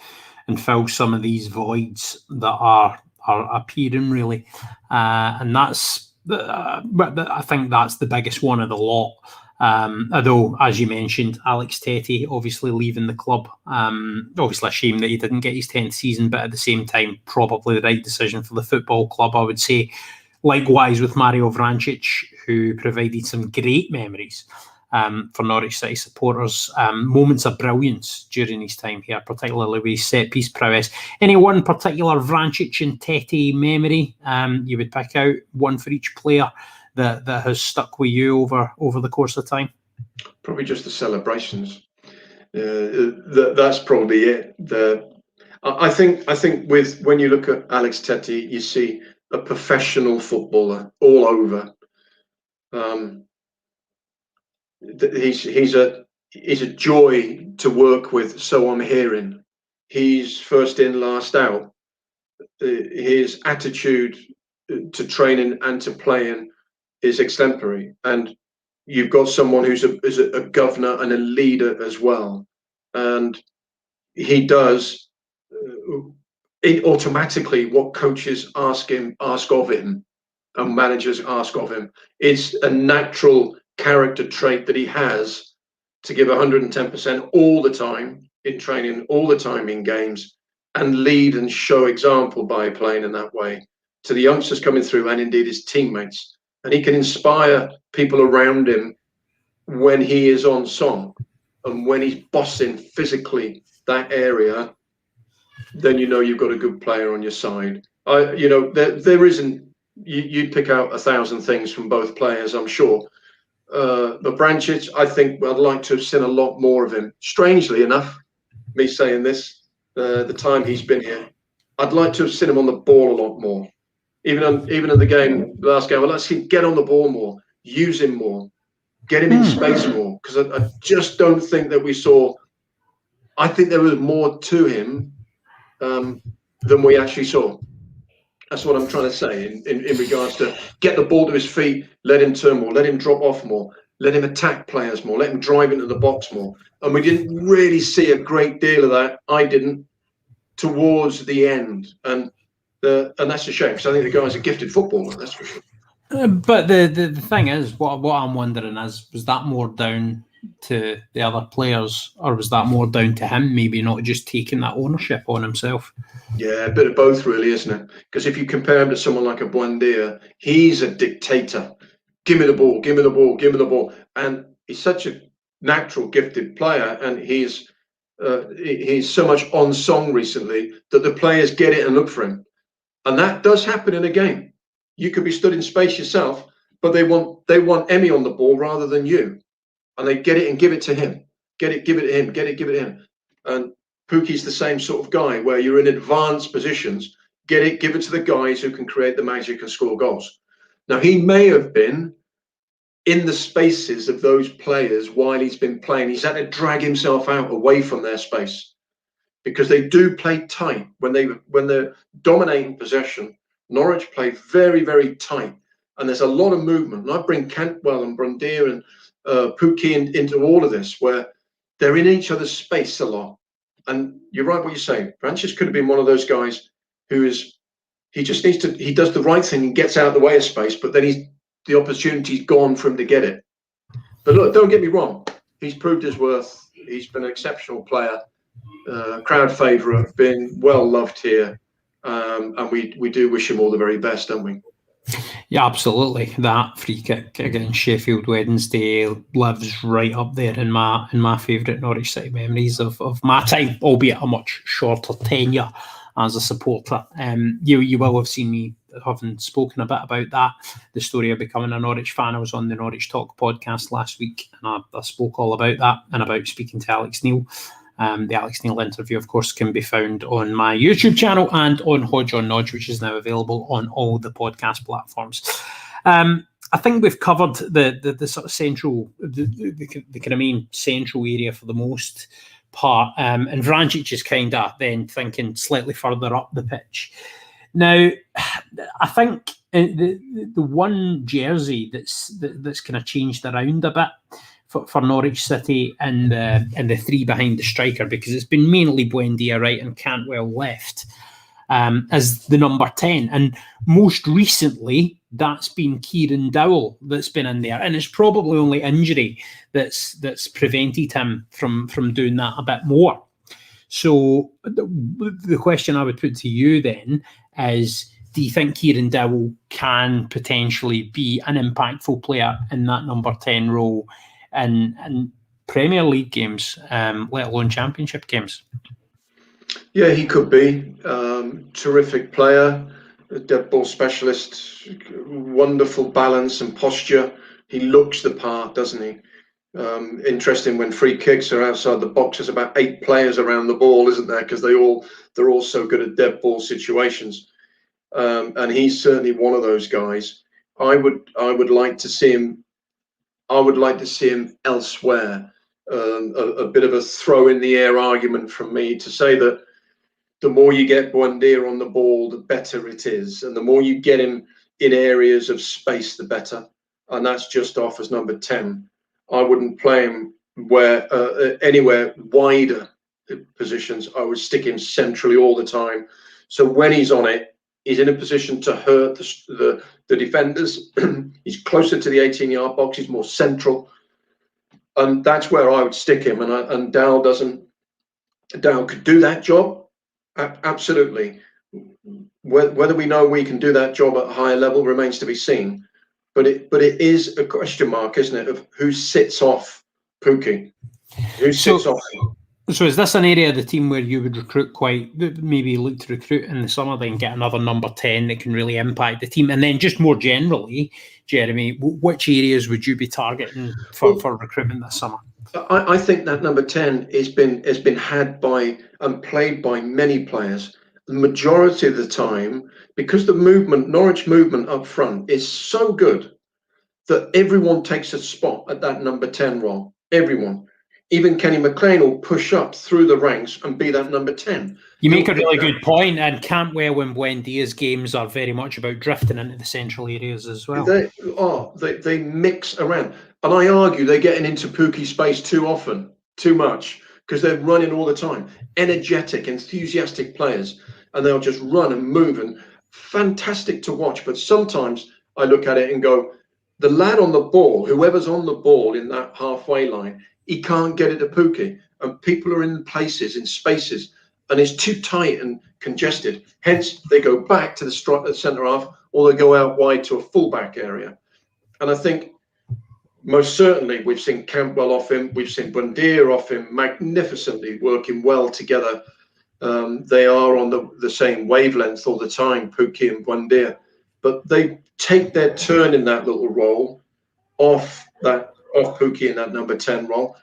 fill some of these voids that are appearing, really. And that's, but I think that's the biggest one of the lot. Although, as you mentioned, Alex Tettey obviously leaving the club. Obviously a shame that he didn't get his 10th season, but at the same time, probably the right decision for the football club, I would say. Likewise with Mario Vrancic, who provided some great memories for Norwich City supporters. Moments of brilliance during his time here, particularly with his set-piece prowess. Any one particular Vrancic and Tettey memory you would pick out, one for each player that has stuck with you over the course of time? Probably just the celebrations. That's probably it. I think with when you look at Alex Tettey, you see a professional footballer all over. He's a joy to work with. So I'm hearing he's first in, last out. His attitude to training and to playing is exemplary, and you've got someone who's a governor and a leader as well, and he does it automatically what coaches ask of him and managers ask of him. It's a natural character trait that he has to give 110% all the time in training, all the time in games, and lead and show example by playing in that way to the youngsters coming through and indeed his teammates. And he can inspire people around him when he is on song and when he's bossing physically that area. Then you know you've got a good player on your side. There isn't. You'd pick out 1,000 things from both players, I'm sure. But Vrancic, I think I'd like to have seen a lot more of him. Strangely enough, me saying this, the time he's been here, I'd like to have seen him on the ball a lot more. Even in the game, the last game, I'd like to see him get on the ball more, use him more, get him in space more. Because I just don't think that we saw. I think there was more to him than we actually saw. That's what I'm trying to say in regards to get the ball to his feet, let him turn more, let him drop off more, let him attack players more, let him drive into the box more. And we didn't really see a great deal of that. I didn't towards the end. And that's a shame because I think the guy's a gifted footballer, that's for sure. But the thing is, what I'm wondering is, was that more down to the other players, or was that more down to him maybe not just taking that ownership on himself? Yeah, a bit of both really, isn't it? Because if you compare him to someone like a Buendia, he's a dictator. Give me the ball, give me the ball, give me the ball. And he's such a natural gifted player, and he's so much on song recently that the players get it and look for him. And that does happen in a game. You could be stood in space yourself, but they want Emmy on the ball rather than you. And they get it and give it to him. Get it, give it to him. Get it, give it to him. And Pukki's the same sort of guy where you're in advanced positions. Get it, give it to the guys who can create the magic and score goals. Now, he may have been in the spaces of those players while he's been playing. He's had to drag himself out away from their space because they do play tight. When they're dominating possession, Norwich play very, very tight. And there's a lot of movement. And I bring Cantwell and Buendia and Pukki into all of this, where they're in each other's space a lot. And you're right what you're saying. Vrancic could have been one of those guys he just needs to, he does the right thing and gets out of the way of space, but then the opportunity's gone for him to get it. But look, don't get me wrong. He's proved his worth. He's been an exceptional player, crowd favourite, been well loved here. And we do wish him all the very best, don't we? Yeah, absolutely. That free kick against Sheffield Wednesday lives right up there in my favourite Norwich City memories of my time, albeit a much shorter tenure as a supporter. You will have seen me having spoken a bit about that, the story of becoming a Norwich fan. I was on the Norwich Talk podcast last week, and I spoke all about that and about speaking to Alex Neil. The Alex Neil interview, of course, can be found on my YouTube channel and on Hodge on Nodge, which is now available on all the podcast platforms. I think we've covered the sort of central, the kind of main central area for the most part. And Vrancic is kind of then thinking slightly further up the pitch. Now, I think the one jersey that's kind of changed around a bit for Norwich City and the three behind the striker, because it's been mainly Buendia right and Cantwell left as the number 10. And most recently, that's been Kieran Dowell that's been in there. And it's probably only injury that's prevented him from doing that a bit more. So the question I would put to you then is, do you think Kieran Dowell can potentially be an impactful player in that number 10 role in Premier League games, let alone Championship games? Yeah, he could be. Terrific player, a dead ball specialist, wonderful balance and posture. He looks the part, doesn't he? Interesting, when free kicks are outside the box, there's about 8 players around the ball, isn't there? Because they're all so good at dead ball situations. And he's certainly one of those guys. I would like to see him. I would like to see him elsewhere. A bit of a throw in the air argument from me to say that the more you get Buendia on the ball, the better it is, and the more you get him in areas of space, the better. And that's just off as number 10. I wouldn't play him anywhere wider positions. I would stick him centrally all the time. So when he's on it, he's in a position to hurt the defenders. He's closer to the 18-yard box. He's more central, and that's where I would stick him. And Dowell could do that job, absolutely. Whether we know we can do that job at a higher level remains to be seen. But it is a question mark, isn't it, of who sits off Pukki? Who sits off him? So is this an area of the team where you would maybe look to recruit in the summer, then get another number 10 that can really impact the team? And then just more generally, Jeremy, which areas would you be targeting for recruitment this summer? I think that number 10 has been had by and played by many players. The majority of the time, because the Norwich movement up front is so good that everyone takes a spot at that number 10 role. Everyone. Even Kenny McLean will push up through the ranks and be that number 10. You make a really good point, and Cantwell and Buendia's games are very much about drifting into the central areas as well. They mix around. And I argue they're getting into Pukki space too often, too much, because they're running all the time. Energetic, enthusiastic players, and they'll just run and move, and fantastic to watch. But sometimes I look at it and go, the lad on the ball, whoever's on the ball in that halfway line, he can't get it to Pukki, and people are in places, in spaces, and it's too tight and congested. Hence, they go back to the centre half, or they go out wide to a fullback area. And I think most certainly we've seen Cantwell off him, we've seen Buendia off him, magnificently working well together. They are on the same wavelength all the time, Pukki and Buendia, but they take their turn in that little role off Pukki in that number 10 role.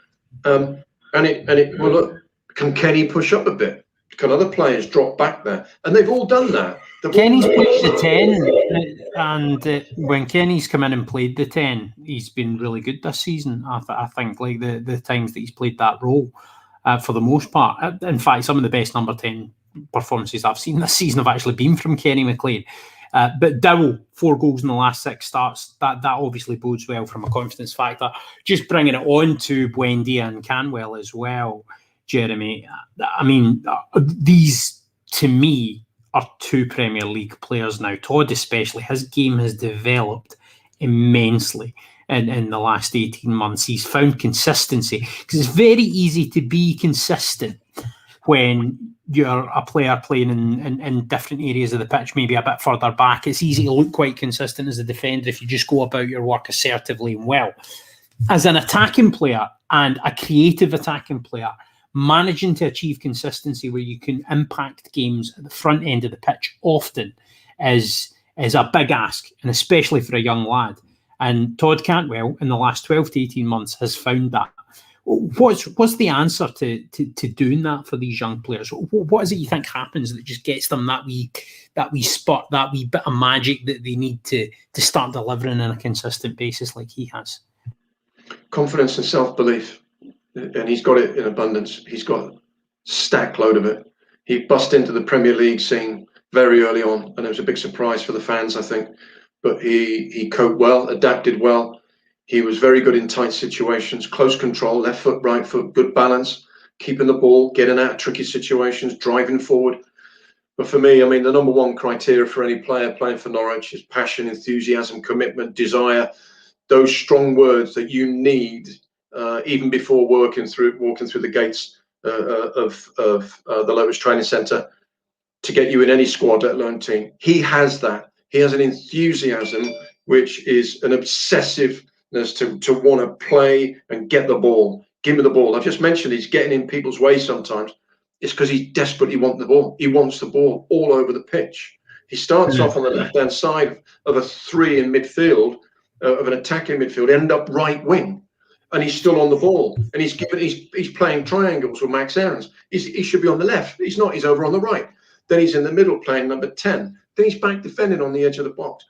Well, look, can Kenny push up a bit? Can other players drop back there? And they've all done that. Kenny's played the 10, and when Kenny's come in and played the 10, he's been really good this season. I think like the times that he's played that role, for the most part. In fact, some of the best number 10 performances I've seen this season have actually been from Kenny McLean. But Dowell, 4 goals in the last 6 starts, that obviously bodes well from a confidence factor. Just bringing it on to Buendia and Cantwell as well, Jeremy. I mean, these, to me, are 2 Premier League players now. Todd especially, his game has developed immensely in the last 18 months. He's found consistency, because it's very easy to be consistent when you're a player playing in different areas of the pitch, maybe a bit further back. It's easy to look quite consistent as a defender if you just go about your work assertively and well. As an attacking player and a creative attacking player, managing to achieve consistency where you can impact games at the front end of the pitch often is a big ask, and especially for a young lad. And Todd Cantwell in the last 12 to 18 months has found that. What's the answer to doing that for these young players? What is it you think happens that just gets them that wee spot, that wee bit of magic that they need to start delivering on a consistent basis like he has? Confidence and self-belief. And he's got it in abundance. He's got a stack load of it. He bust into the Premier League scene very early on, and it was a big surprise for the fans, I think. But he coped well, adapted well. He was very good in tight situations, close control, left foot, right foot, good balance, keeping the ball, getting out of tricky situations, driving forward. But for me, I mean, the number one criteria for any player playing for Norwich is passion, enthusiasm, commitment, desire, those strong words that you need even before walking through the gates of the Lotus Training Centre to get you in any squad, let alone team. He has that. He has an enthusiasm, which is an obsessiveness to want to play and get the ball. Give me the ball. I've just mentioned he's getting in people's way sometimes. It's because he desperately wants the ball. He wants the ball all over the pitch. He starts off on the left-hand side of a three in midfield, of an attacking midfield, end up right wing, and he's still on the ball. And he's playing triangles with Max Aarons. He should be on the left. He's not. He's over on the right. Then he's in the middle playing number 10. Then he's back defending on the edge of the box.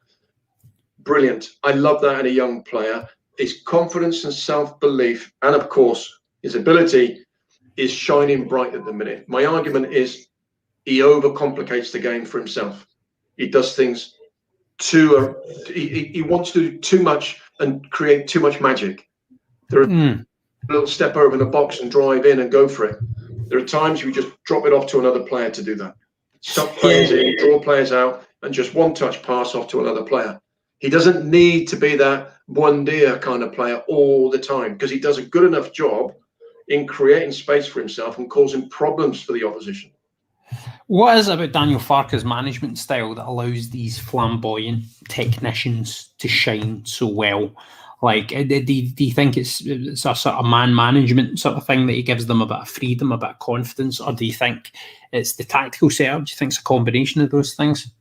Brilliant. I love that in a young player. His confidence and self-belief, and of course, his ability is shining bright at the minute. My argument is he overcomplicates the game for himself. He does things he wants to do too much and create too much magic. There are a little step over in the box and drive in and go for it. There are times you just drop it off to another player to do that. Suck players in, draw players out, and just one touch pass off to another player. He doesn't need to be that Buendia kind of player all the time because he does a good enough job in creating space for himself and causing problems for the opposition. What is it about Daniel Farke's management style that allows these flamboyant technicians to shine so well? Like, do you think it's a sort of man management sort of thing that he gives them a bit of freedom, a bit of confidence, or do you think it's the tactical setup? Do you think it's a combination of those things?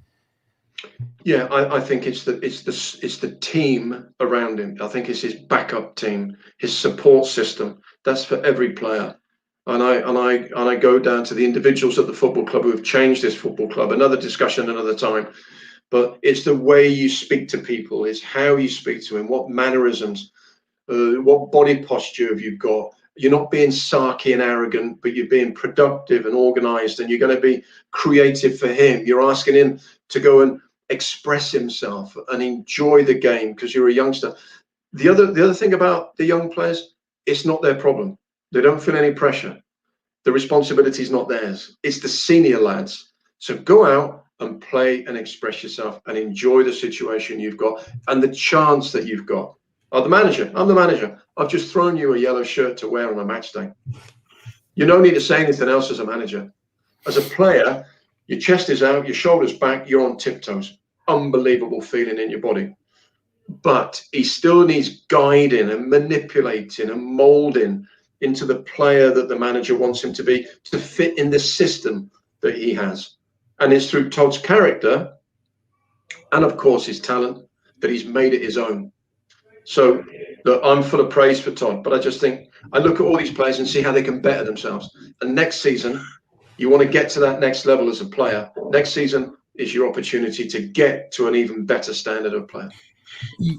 Yeah, I think it's the team around him. I think it's his backup team, his support system. That's for every player. And I go down to the individuals at the football club who have changed this football club. Another discussion, another time. But it's the way you speak to people, it's how you speak to them, what mannerisms, what body posture have you got. You're not being sarky and arrogant, but you're being productive and organised, and you're going to be creative for him. You're asking him to go and express himself and enjoy the game because you're a youngster. The other thing about the young players, it's not their problem. They don't feel any pressure. The responsibility is not theirs. It's the senior lads. So go out and play and express yourself and enjoy the situation you've got and the chance that you've got. I'm the manager. I've just thrown you a yellow shirt to wear on a match day. You don't need to say anything else as a manager. As a player, your chest is out, your shoulders back, you're on tiptoes. Unbelievable feeling in your body. But he still needs guiding and manipulating and moulding into the player that the manager wants him to be to fit in the system that he has. And it's through Todd's character and, of course, his talent that he's made it his own. So look, I'm full of praise for Todd, but I just think I look at all these players and see how they can better themselves. And next season, you want to get to that next level as a player. Next season is your opportunity to get to an even better standard of player.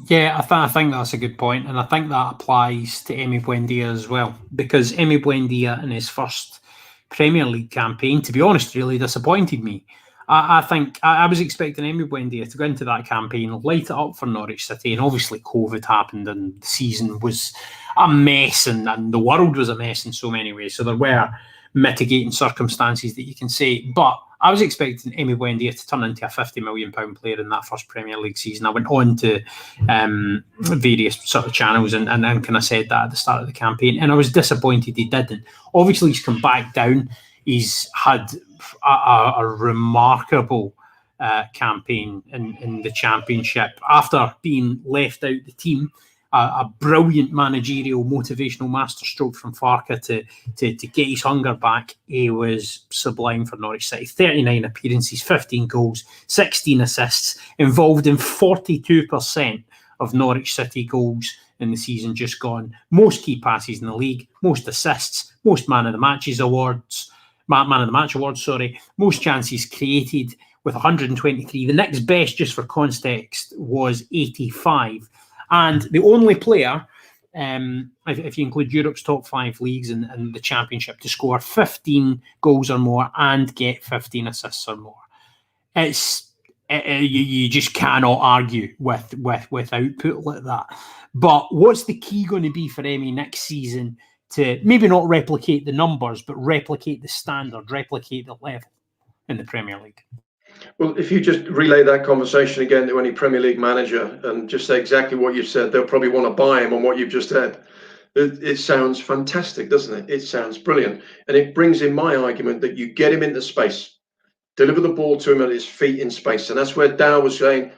Yeah, I think that's a good point, and I think that applies to Emi Buendia as well, because Emi Buendia in his first Premier League campaign, to be honest, really disappointed me. I think I was expecting Emi Buendia to go into that campaign, light it up for Norwich City, and obviously COVID happened and the season was a mess and the world was a mess in so many ways, so there were mitigating circumstances that you can say, but I was expecting Emi Buendia to turn into a £50 million player in that first Premier League season. I went on to various sort of channels and kind of said that at the start of the campaign, and I was disappointed he didn't. Obviously, he's come back down. He's had a remarkable campaign in the Championship after being left out the team. A brilliant managerial motivational masterstroke from Farke to get his hunger back. He was sublime for Norwich City. 39 appearances, 15 goals, 16 assists, involved in 42% of Norwich City goals in the season just gone. Most key passes in the league, most assists, most man of the match awards, most chances created with 123. The next best, just for context, was 85. And the only player, if you include Europe's top 5 leagues and the Championship, to score 15 goals or more and get 15 assists or more. It's You just cannot argue with output like that. But what's the key going to be for Emmy next season to maybe not replicate the numbers, but replicate the standard, replicate the level in the Premier League? Well, if you just relay that conversation again to any Premier League manager and just say exactly what you've said, they'll probably want to buy him on what you've just said. It sounds fantastic, doesn't it? It sounds brilliant. And it brings in my argument that you get him into space, deliver the ball to him at his feet in space. And that's where Dow was saying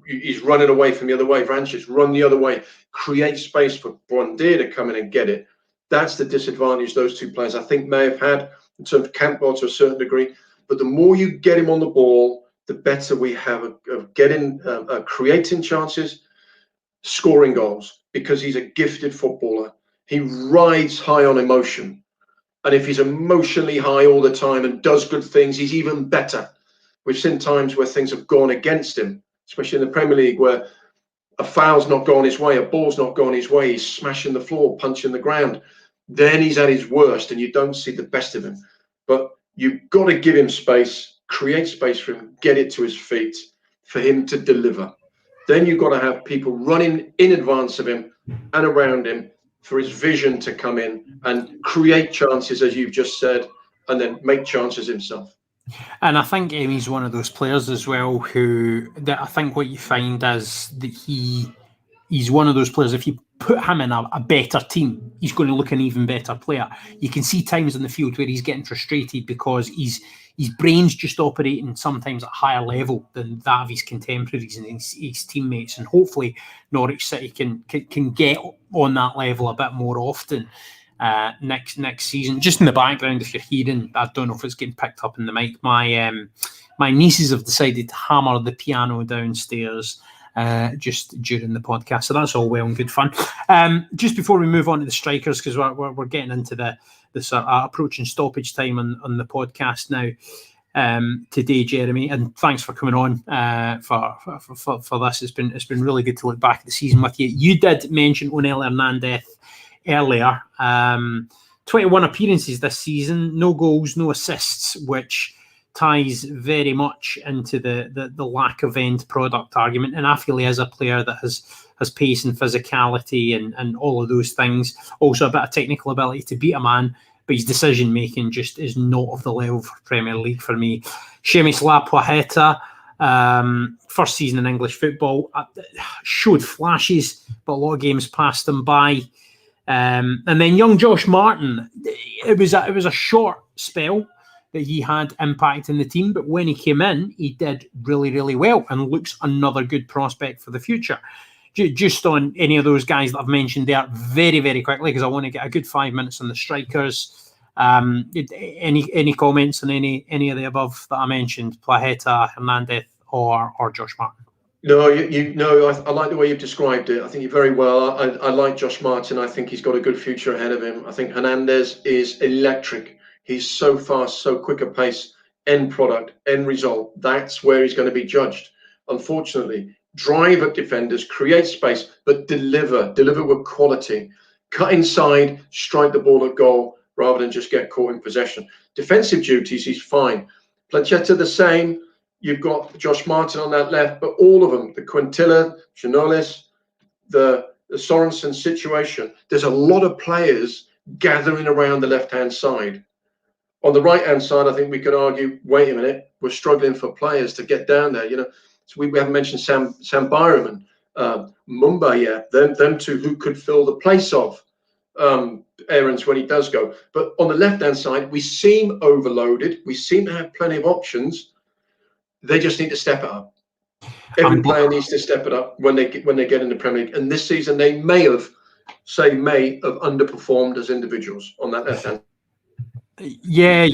he's running away from the other way. Vrancic, run the other way, create space for Buendia to come in and get it. That's the disadvantage those two players, I think, may have had in terms of Campbell to a certain degree. But the more you get him on the ball, the better we have of getting, creating chances, scoring goals, because he's a gifted footballer. He rides high on emotion. And if he's emotionally high all the time and does good things, he's even better. We've seen times where things have gone against him, especially in the Premier League, where a foul's not gone his way, a ball's not gone his way, he's smashing the floor, punching the ground. Then he's at his worst and you don't see the best of him. But you've got to give him space, create space for him, get it to his feet for him to deliver. Then you've got to have people running in advance of him and around him for his vision to come in and create chances, as you've just said, and then make chances himself. And I think Emmy's one of those players as well that I think what you find is that he's one of those players, if you put him in a better team, he's going to look an even better player. You can see times in the field where he's getting frustrated because his brain's just operating sometimes at a higher level than that of his contemporaries and his teammates. And hopefully Norwich City can get on that level a bit more often next season. Just in the background, if you're hearing, I don't know if it's getting picked up in the mic, my nieces have decided to hammer the piano downstairs just during the podcast, so that's all well and good fun. Just before we move on to the strikers, because we're getting into the sort of approaching stoppage time on the podcast now today, Jeremy, and thanks for coming on for this. It's been really good to look back at the season with you. You did mention Onel Hernandez earlier. 21 appearances this season, no goals, no assists, which ties very much into the lack of end product argument. And I feel he is a player that has pace and physicality and all of those things. Also a bit of technical ability to beat a man, but his decision making just is not of the level for Premier League for me. Seamus Lapuaheta, first season in English football, showed flashes, but a lot of games passed him by. And then young Josh Martin, it was a short spell that he had impact in the team, but when he came in, he did really, really well and looks another good prospect for the future. Just on any of those guys that I've mentioned there, very, very quickly, because I want to get a good 5 minutes on the strikers. Any comments on any of the above that I mentioned, Plaheta, Hernandez, or Josh Martin? No, I like the way you've described it. I think you're very well. I like Josh Martin. I think he's got a good future ahead of him. I think Hernandez is electric. He's so fast, so quick a pace, end product, end result. That's where he's going to be judged. Unfortunately, drive at defenders, create space, but deliver with quality. Cut inside, strike the ball at goal, rather than just get caught in possession. Defensive duties, he's fine. Placheta the same. You've got Josh Martin on that left, but all of them, the Quintilla, Chanolis, the Sorensen situation, there's a lot of players gathering around the left-hand side. On the right-hand side, I think we could argue, wait a minute, we're struggling for players to get down there. So we haven't mentioned Sam Byram and Mumba yet. Them two who could fill the place of Aarons when he does go. But on the left-hand side, we seem overloaded. We seem to have plenty of options. They just need to step it up. Every player needs to step it up when they get in the Premier League. And this season, they may have underperformed as individuals on that left-hand. Yeah.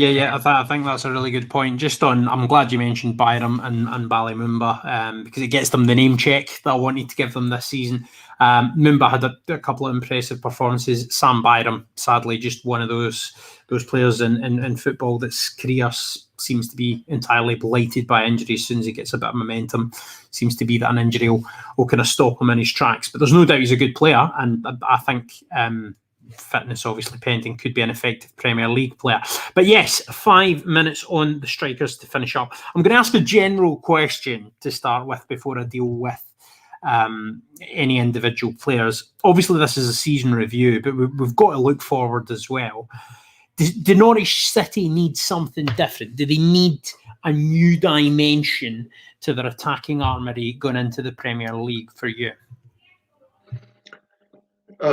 I think that's a really good point. I'm glad you mentioned Byram and Ballymumba because it gets them the name check that I wanted to give them this season. Mumba had a couple of impressive performances. Sam Byram, sadly, just one of those players in football that's career seems to be entirely blighted by injury. As soon as he gets a bit of momentum, seems to be that an injury will kind of stop him in his tracks. But there's no doubt he's a good player, and I think fitness obviously pending, could be an effective Premier League player. But yes, 5 minutes on the strikers to finish up. I'm going to ask a general question to start with before I deal with any individual players. Obviously, this is a season review, but we've got to look forward as well. Do Norwich City need something different? Do they need a new dimension to their attacking armoury going into the Premier League for you?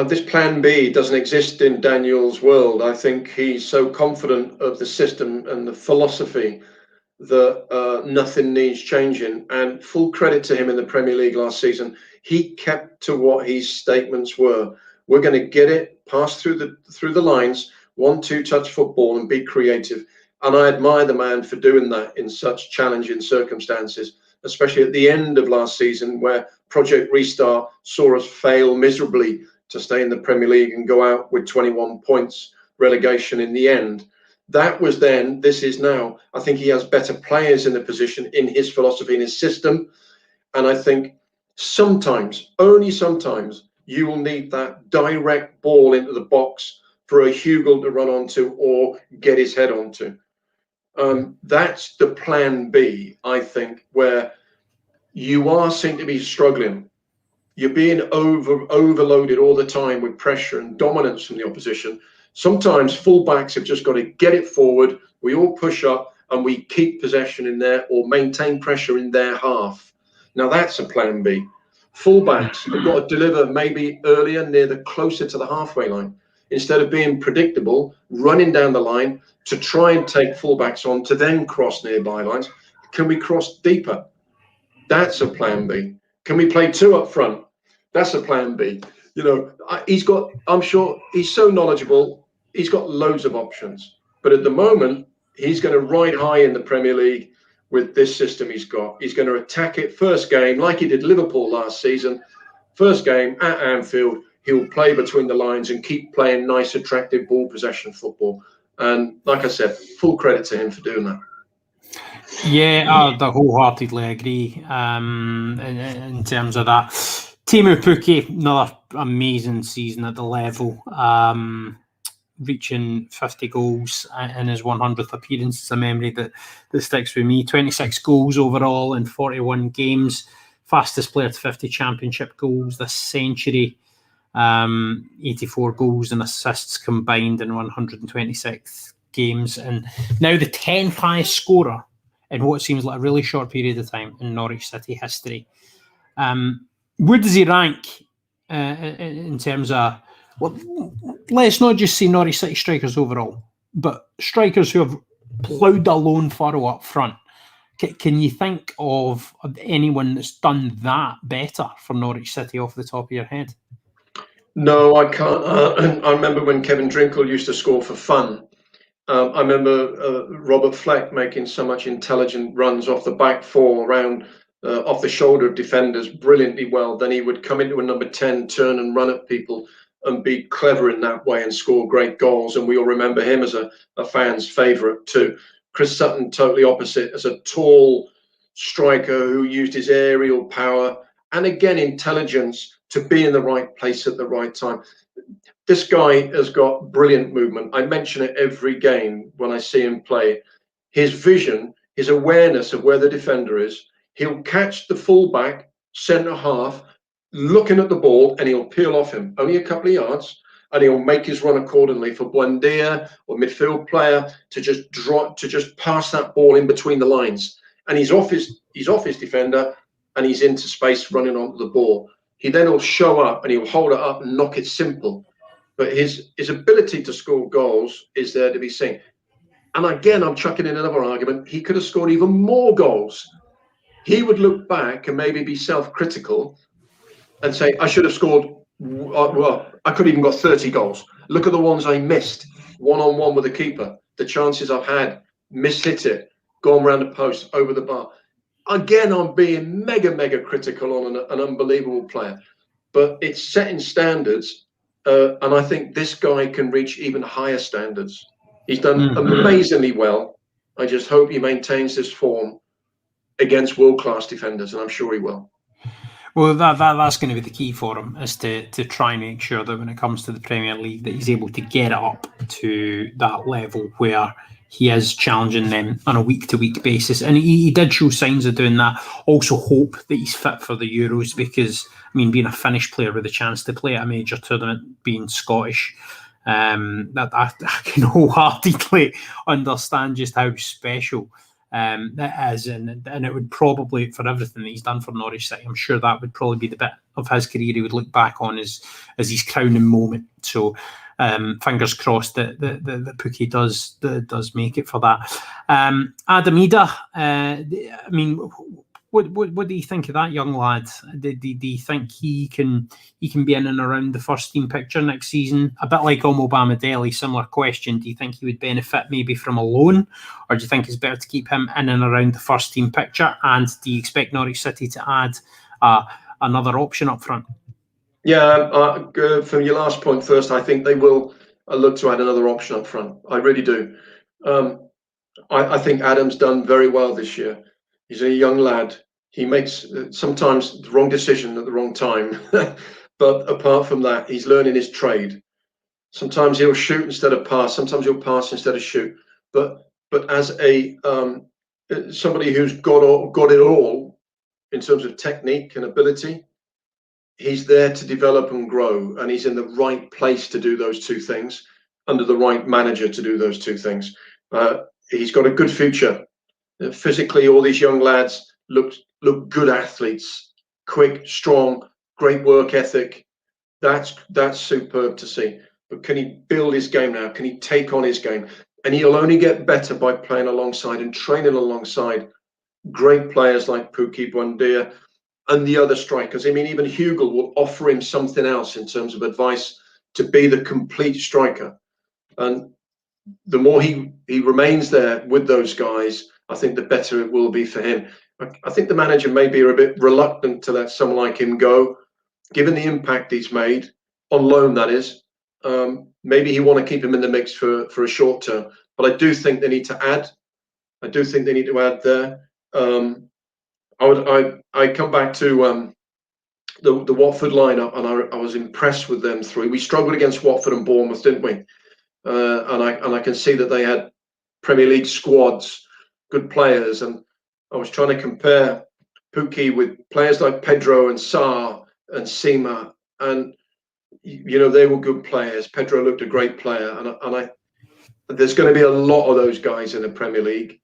This plan B doesn't exist in Daniel's world. I think he's so confident of the system and the philosophy that nothing needs changing. And full credit to him in the Premier League last season. He kept to what his statements were. We're going to get it, pass through the lines, 1-2 touch football and be creative. And I admire the man for doing that in such challenging circumstances, especially at the end of last season where Project Restart saw us fail miserably to stay in the Premier League and go out with 21 points, relegation in the end. That was then, this is now. I think he has better players in the position in his philosophy, in his system. And I think sometimes, only sometimes, you will need that direct ball into the box for a Hugel to run onto or get his head onto. That's the plan B, I think, where you seem to be struggling. You're being overloaded all the time with pressure and dominance from the opposition. Sometimes fullbacks have just got to get it forward. We all push up and we keep possession in there or maintain pressure in their half. Now that's a plan B. Fullbacks have got to deliver maybe earlier, closer to the halfway line. Instead of being predictable, running down the line to try and take fullbacks on to then cross nearby lines. Can we cross deeper? That's a plan B. Can we play 2 up front? That's a plan B. You know, I'm sure he's so knowledgeable. He's got loads of options. But at the moment, he's going to ride high in the Premier League with this system he's got. He's going to attack it first game, like he did Liverpool last season. First game at Anfield, he'll play between the lines and keep playing nice, attractive ball possession football. And like I said, full credit to him for doing that. Yeah, I wholeheartedly agree in terms of that. Teemu Pukki, another amazing season at the level, reaching 50 goals in his 100th appearance. It's a memory that sticks with me. 26 goals overall in 41 games. Fastest player to 50 championship goals this century. 84 goals and assists combined in 126 games. And now the 10th highest scorer in what seems like a really short period of time in Norwich City history. Where does he rank in terms of, well, let's not just say Norwich City strikers overall, but strikers who have ploughed a lone furrow up front? Can you think of anyone that's done that better for Norwich City off the top of your head? No, I can't. I remember when Kevin Drinkle used to score for fun. I remember Robert Fleck making so much intelligent runs off the back four around off the shoulder of defenders brilliantly well. Then he would come into a number 10, turn and run at people and be clever in that way and score great goals. And we all remember him as a fan's favourite too. Chris Sutton, totally opposite, as a tall striker who used his aerial power and again intelligence to be in the right place at the right time. This guy has got brilliant movement. I mention it every game when I see him play. His vision, his awareness of where the defender is. He'll catch the fullback, centre half, looking at the ball, and he'll peel off him only a couple of yards, and he'll make his run accordingly for Buendia or midfield player to just pass that ball in between the lines. And he's off his defender, and he's into space running onto the ball. He then will show up and he'll hold it up and knock it simple. But his ability to score goals is there to be seen. And again, I'm chucking in another argument. He could have scored even more goals. He would look back and maybe be self-critical and say, I should have scored, well, I could have even got 30 goals. Look at the ones I missed, one-on-one with the keeper. The chances I've had, mishit it, gone round the post, over the bar. Again, I'm being mega critical on an unbelievable player. But it's setting standards. And I think this guy can reach even higher standards. He's done amazingly well. I just hope he maintains this form against world-class defenders, and I'm sure he will. Well, that's going to be the key for him, is to try and make sure that when it comes to the Premier League, that he's able to get up to that level where he is challenging them on a week-to-week basis. And he did show signs of doing that. Also hope that he's fit for the Euros, because, I mean, being a Finnish player with a chance to play at a major tournament, being Scottish, that I can wholeheartedly understand just how special that is, and it would probably, for everything that he's done for Norwich City, I'm sure that would probably be the bit of his career he would look back on as his crowning moment. So fingers crossed that Pukki does make it for that. Adam Ida, I mean, what do you think of that young lad? Do you think he can be in and around the first team picture next season? A bit like Omo Bamidele, similar question. Do you think he would benefit maybe from a loan, or do you think it's better to keep him in and around the first team picture? And do you expect Norwich City to add another option up front? Yeah, from your last point first, I think they will look to add another option up front. I really do. I think Adam's done very well this year. He's a young lad. He makes sometimes the wrong decision at the wrong time. But apart from that, he's learning his trade. Sometimes he'll shoot instead of pass. Sometimes he'll pass instead of shoot. But as a somebody who's got it all in terms of technique and ability, he's there to develop and grow. And he's in the right place to do those two things, under the right manager to do those two things. He's got a good future. Physically, all these young lads look good athletes, quick, strong, great work ethic. That's superb to see. But can he build his game now? Can he take on his game? And he'll only get better by playing alongside and training alongside great players like Pukki, Buendia, and the other strikers. I mean, even Hugel will offer him something else in terms of advice to be the complete striker. And the more he remains there with those guys, I think the better it will be for him. I think the manager may be a bit reluctant to let someone like him go, given the impact he's made on loan, that is. Maybe he want to keep him in the mix for a short term. But I do think they need to add. I do think they need to add there. I come back to the Watford lineup, and I was impressed with them three. We struggled against Watford and Bournemouth, didn't we? And I can see that they had Premier League squads, good players, and I was trying to compare Pukki with players like Pedro and Sarr and Sima, and they were good players. Pedro looked a great player, and there's going to be a lot of those guys in the Premier League,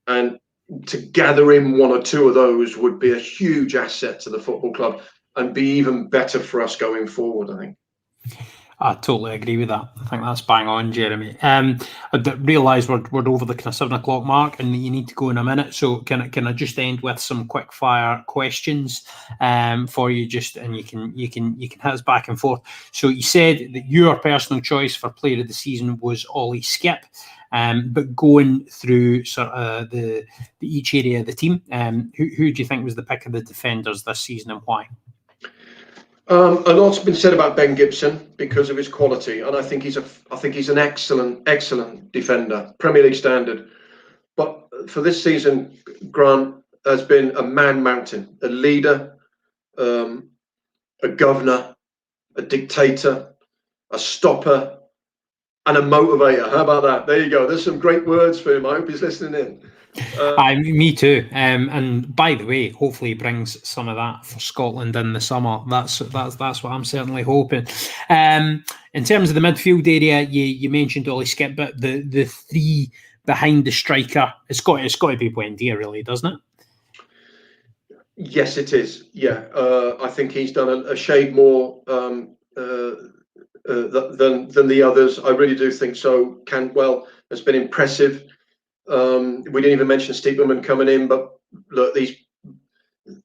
and to gather in one or two of those would be a huge asset to the football club and be even better for us going forward, I think. I totally agree with that. I think that's bang on, Jeremy. I realise we're over the kind of 7 o'clock mark, and you need to go in a minute. So can I just end with some quick fire questions for you, and you can hit us back and forth. So you said that your personal choice for player of the season was Ollie Skip. But going through sort of the each area of the team, who do you think was the pick of the defenders this season, and why? A lot's been said about Ben Gibson because of his quality, and I think he's an excellent defender, Premier League standard. But for this season, Grant has been a man mountain, a leader, a governor, a dictator, a stopper, and a motivator. How about that? There you go. There's some great words for him. I hope he's listening in. Me too. And by the way, hopefully he brings some of that for Scotland in the summer. That's what I'm certainly hoping. In terms of the midfield area, you mentioned Ollie Skip, but the three behind the striker, it's got to be Buendia, really, doesn't it? Yes, it is. Yeah, I think he's done a shade more than the others. I really do think so. Cantwell has been impressive. We didn't even mention Steepman coming in, but look,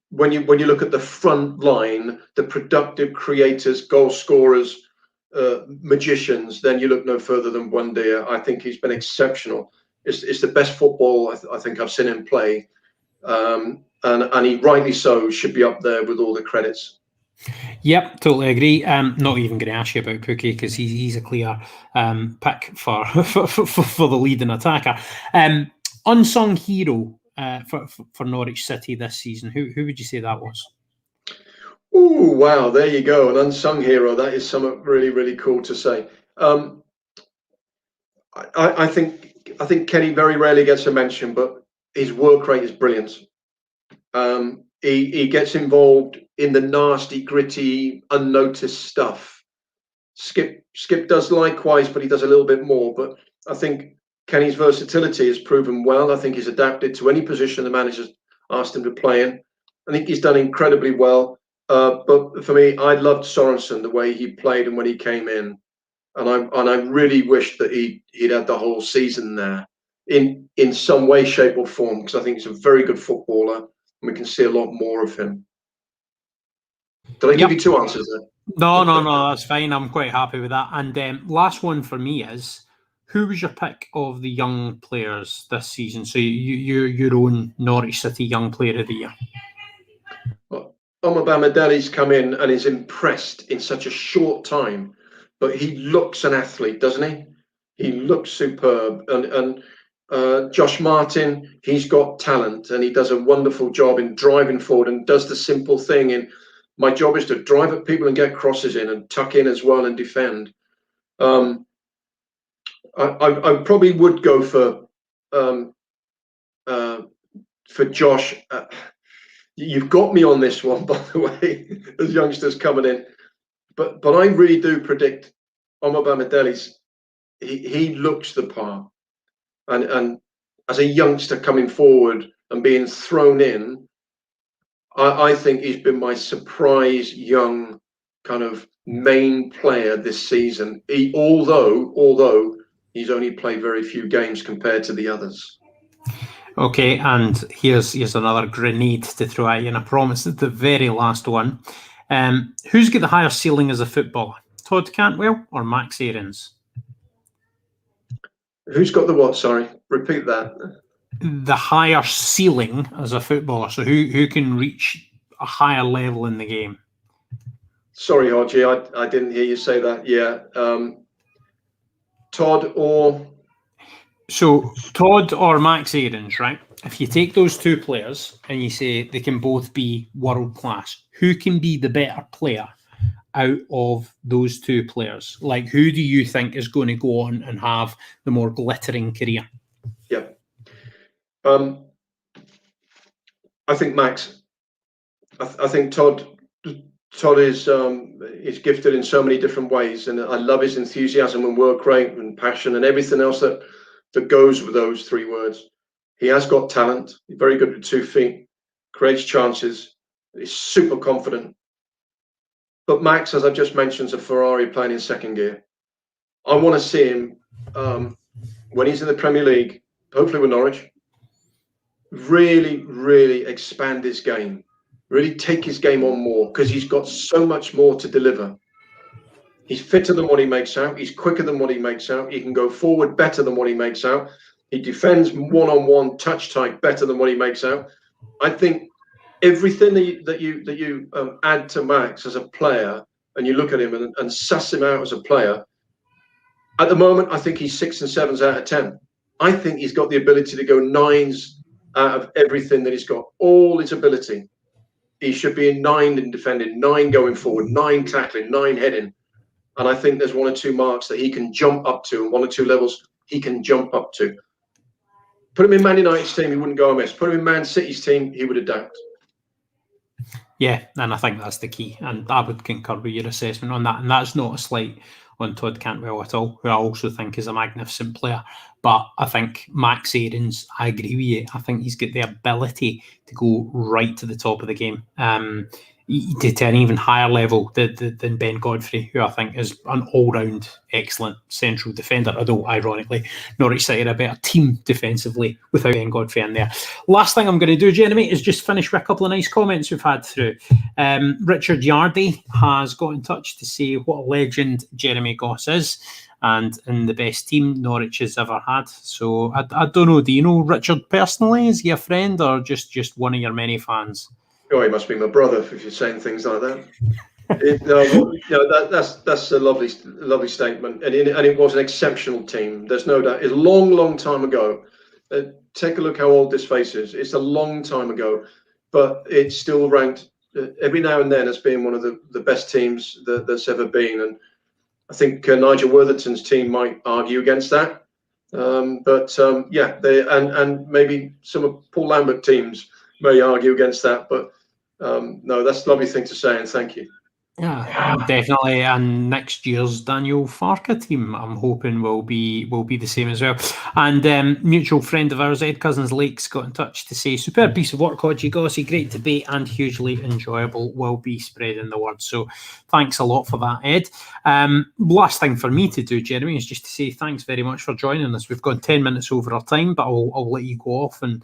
when you look at the front line, the productive creators, goal scorers, magicians, then you look no further than Buendia. I think he's been exceptional. It's the best football I think I've seen him play, and he rightly so should be up there with all the credits. Yep, totally agree. Not even going to ask you about Pukki because he's a clear pick for the leading attacker. Unsung hero for Norwich City this season. Who would you say that was? Oh, wow, there you go, an unsung hero. That is something really, really cool to say. I think Kenny very rarely gets a mention, but his work rate is brilliant. He gets involved in the nasty, gritty, unnoticed stuff. Skip does likewise, but he does a little bit more. But I think Kenny's versatility has proven well. I think he's adapted to any position the manager's asked him to play in. I think he's done incredibly well. But for me, I loved Sorensen, the way he played and when he came in, and I really wish that he'd had the whole season there in some way, shape, or form, because I think he's a very good footballer, and we can see a lot more of him. Did I give you two answers there? No, that's fine. I'm quite happy with that. And last one for me is, who was your pick of the young players this season? So your own Norwich City Young Player of the Year. Well, Omobamidele's come in and is impressed in such a short time, but he looks an athlete, doesn't he? He looks superb. And Josh Martin, he's got talent, and he does a wonderful job in driving forward and does the simple thing in, my job is to drive at people and get crosses in and tuck in as well and defend. I probably would go for Josh. You've got me on this one, by the way, as youngsters coming in. But I really do predict Omobamidele's. He looks the part, and as a youngster coming forward and being thrown in, I think he's been my surprise young kind of main player this season. Although he's only played very few games compared to the others. Okay, and here's another grenade to throw at you, and I promise it's the very last one. Who's got the higher ceiling as a footballer, Todd Cantwell or Max Aarons? Who's got the what? Sorry, repeat that. The higher ceiling as a footballer, so who can reach a higher level in the game? Sorry, Hodge, I didn't hear you say that. Yeah, Todd or Max Aarons, right? If you take those two players and you say they can both be world class, who can be the better player out of those two players? Like, who do you think is going to go on and have the more glittering career? Yeah. I think Max. I think Todd is gifted in so many different ways, and I love his enthusiasm and work rate and passion and everything else that goes with those three words. He has got talent. He's very good with 2 feet, creates chances. He's super confident. But Max, as I've just mentioned, is a Ferrari playing in second gear. I want to see him when he's in the Premier League, hopefully with Norwich, really, really expand his game, really take his game on more, because he's got so much more to deliver. He's fitter than what he makes out. He's quicker than what he makes out. He can go forward better than what he makes out. He defends one-on-one, touch tight better than what he makes out. I think everything that you add to Max as a player, and you look at him and suss him out as a player, at the moment, I think he's 6 and 7s out of 10. I think he's got the ability to go 9s out of everything that he's got, all his ability. He should be in 9 in defending, 9 going forward, 9 tackling, 9 heading. And I think there's 1 or 2 marks that he can jump up to, and 1 or 2 levels he can jump up to. Put him in Man United's team, he wouldn't go amiss. Put him in Man City's team, he would adapt. Yeah, and I think that's the key. And I would concur with your assessment on that. And that's not a slight on Todd Cantwell at all, who I also think is a magnificent player. But I think Max Aarons, I agree with you. I think he's got the ability to go right to the top of the game, to an even higher level than Ben Godfrey, who I think is an all-round excellent central defender, although ironically Norwich City are a better team defensively without Ben Godfrey in there. Last thing I'm going to do, Jeremy, is just finish with a couple of nice comments we've had through. Richard Yardy has got in touch to say what a legend Jeremy Goss is, and in the best team Norwich has ever had. So I don't know, do you know Richard personally? Is he a friend or just one of your many fans? Oh, he must be my brother if you're saying things like that. That's a lovely statement, and it was an exceptional team. There's no doubt. It's a long time ago. Take a look how old this face is. It's a long time ago, but it's still ranked every now and then has been one of the best teams that's ever been. And I think Nigel Worthington's team might argue against that. Yeah, and maybe some of Paul Lambert teams may argue against that. But no, that's a lovely thing to say, and thank you. Yeah, definitely. And next year's Daniel Farka team, I'm hoping will be the same as well. And mutual friend of ours, Ed Cousins Lakes, got in touch to say, superb piece of work, Hodgie Gossy, great debate and hugely enjoyable, will be spreading the word. So thanks a lot for that, Ed. Last thing for me to do, Jeremy, is just to say thanks very much for joining us. We've gone 10 minutes over our time, but I'll let you go off and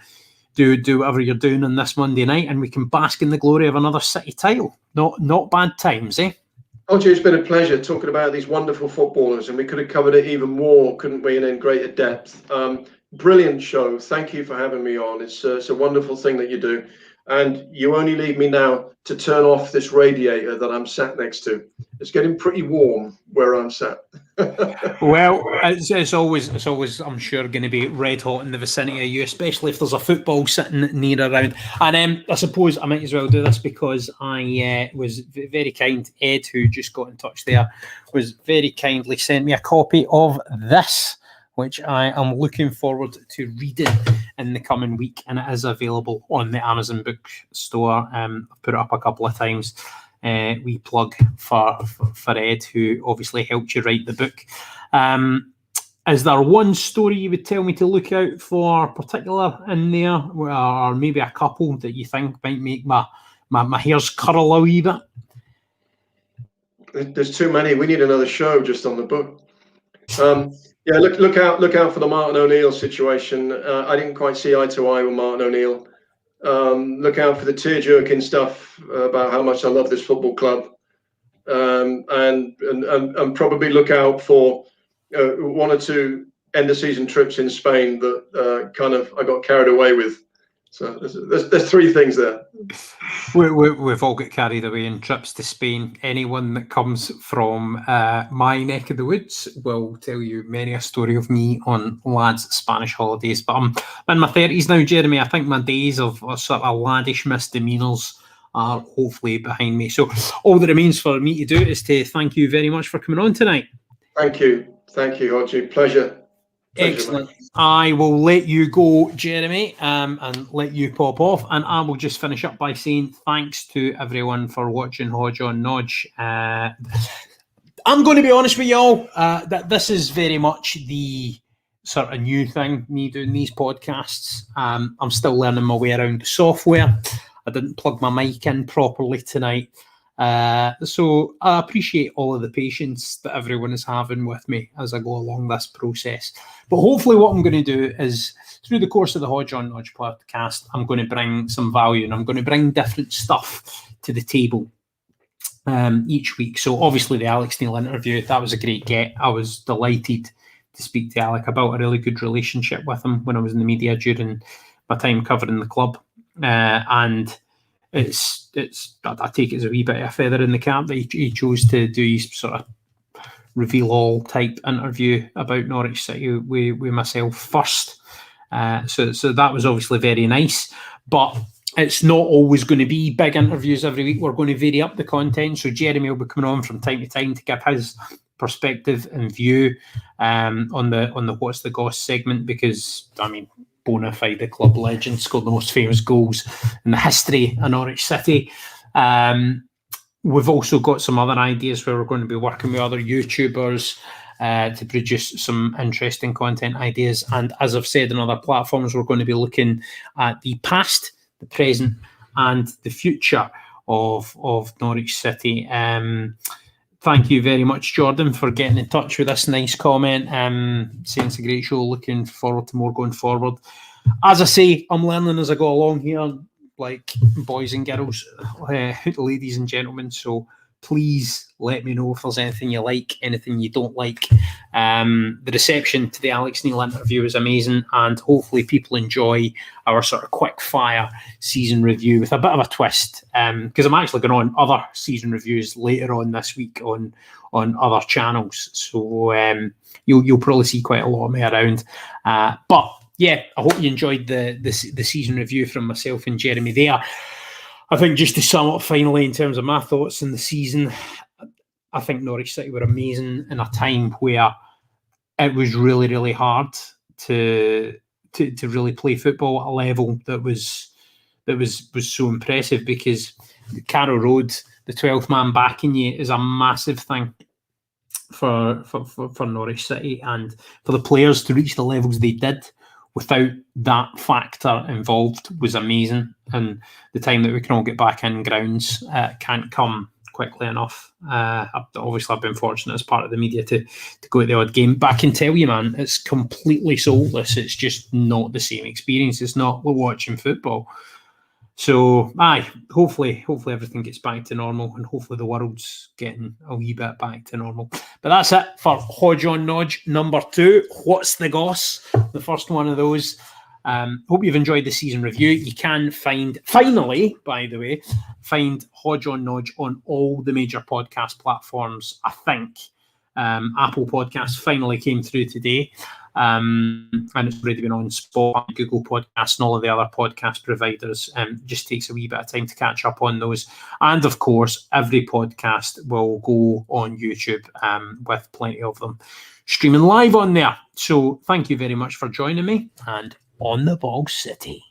do whatever you're doing on this Monday night, and we can bask in the glory of another City title. Not bad times, eh? Hodge, it's been a pleasure talking about these wonderful footballers, and we could have covered it even more, couldn't we, and in greater depth. Brilliant show. Thank you for having me on. It's a wonderful thing that you do. And you only leave me now to turn off this radiator that I'm sat next to. It's getting pretty warm where I'm sat. Well, it's always, I'm sure, going to be red hot in the vicinity of you, especially if there's a football sitting near around. And I suppose I might as well do this because I was very kind. Ed, who just got in touch there, was very kindly sent me a copy of this, which I am looking forward to reading in the coming week, and it is available on the Amazon bookstore. I've put it up a couple of times. We plug for Ed, who obviously helped you write the book. Is there one story you would tell me to look out for particular in there, or maybe a couple that you think might make my hairs curl a wee bit? There's too many. We need another show just on the book. Yeah, look out for the Martin O'Neill situation. I didn't quite see eye to eye with Martin O'Neill. Look out for the tear-jerking stuff about how much I love this football club, and probably look out for one or two end of season trips in Spain that kind of I got carried away with. So there's three things there. We've all got carried away in trips to Spain. Anyone that comes from my neck of the woods will tell you many a story of me on lads' Spanish holidays. But I'm in my 30s now, Jeremy. I think my days of sort of laddish misdemeanours are hopefully behind me. So all that remains for me to do is to thank you very much for coming on tonight. Thank you, Hodgie. Pleasure. Excellent. Man. I will let you go, Jeremy, and let you pop off. And I will just finish up by saying thanks to everyone for watching Hodge on Nodge. I'm going to be honest with y'all, that this is very much the sort of new thing, me doing these podcasts. I'm still learning my way around the software. I didn't plug my mic in properly tonight. So I appreciate all of the patience that everyone is having with me as I go along this process. But hopefully what I'm going to do is, through the course of the Hodge on Nodge podcast, I'm going to bring some value, and I'm going to bring different stuff to the table each week. So obviously the Alex Neil interview, that was a great get. I was delighted to speak to Alec. I built a really good relationship with him when I was in the media during my time covering the club. And it's I take it as a wee bit of a feather in the cap that he chose to do his sort of reveal all type interview about Norwich City with myself first. So that was obviously very nice, but it's not always going to be big interviews every week. We're going to vary up the content. So Jeremy will be coming on from time to time to give his perspective and view on the What's the Goss segment, because I mean, bona fide, the club legend, scored the most famous goals in the history of Norwich City. We've also got some other ideas where we're going to be working with other YouTubers to produce some interesting content ideas. And as I've said on other platforms, we're going to be looking at the past, the present, and the future of Norwich City. Thank you very much, Jordan, for getting in touch with this nice comment. Saying it's a great show. Looking forward to more going forward. As I say, I'm learning as I go along here, like boys and girls, ladies and gentlemen. So please let me know if there's anything you like, anything you don't like. The reception to the Alex Neil interview is amazing, and hopefully people enjoy our sort of quick fire season review with a bit of a twist, because I'm actually going on other season reviews later on this week on other channels. So you'll probably see quite a lot of me around. But yeah, I hope you enjoyed the season review from myself and Jeremy there. I think just to sum up finally in terms of my thoughts in the season, I think Norwich City were amazing in a time where it was really, really hard to really play football at a level that was so impressive, because Carrow Road, the 12th man backing you, is a massive thing for Norwich City, and for the players to reach the levels they did without that factor involved was amazing. And the time that we can all get back in grounds can't come quickly enough. Obviously, I've been fortunate as part of the media to go to the odd game, but I can tell you, man, it's completely soulless. It's just not the same experience. It's not watching football. So, hopefully everything gets back to normal, and hopefully the world's getting a wee bit back to normal. But that's it for Hodge on Nodge number 2. What's the Goss? The first one of those. Hope you've enjoyed the season review. You can finally, by the way, find Hodge on Nodge on all the major podcast platforms. I think Apple Podcasts finally came through today. And it's already been on Spotify, Google Podcasts, and all of the other podcast providers. Just takes a wee bit of time to catch up on those. And of course, every podcast will go on YouTube, with plenty of them streaming live on there. So thank you very much for joining me, and on the ball, City.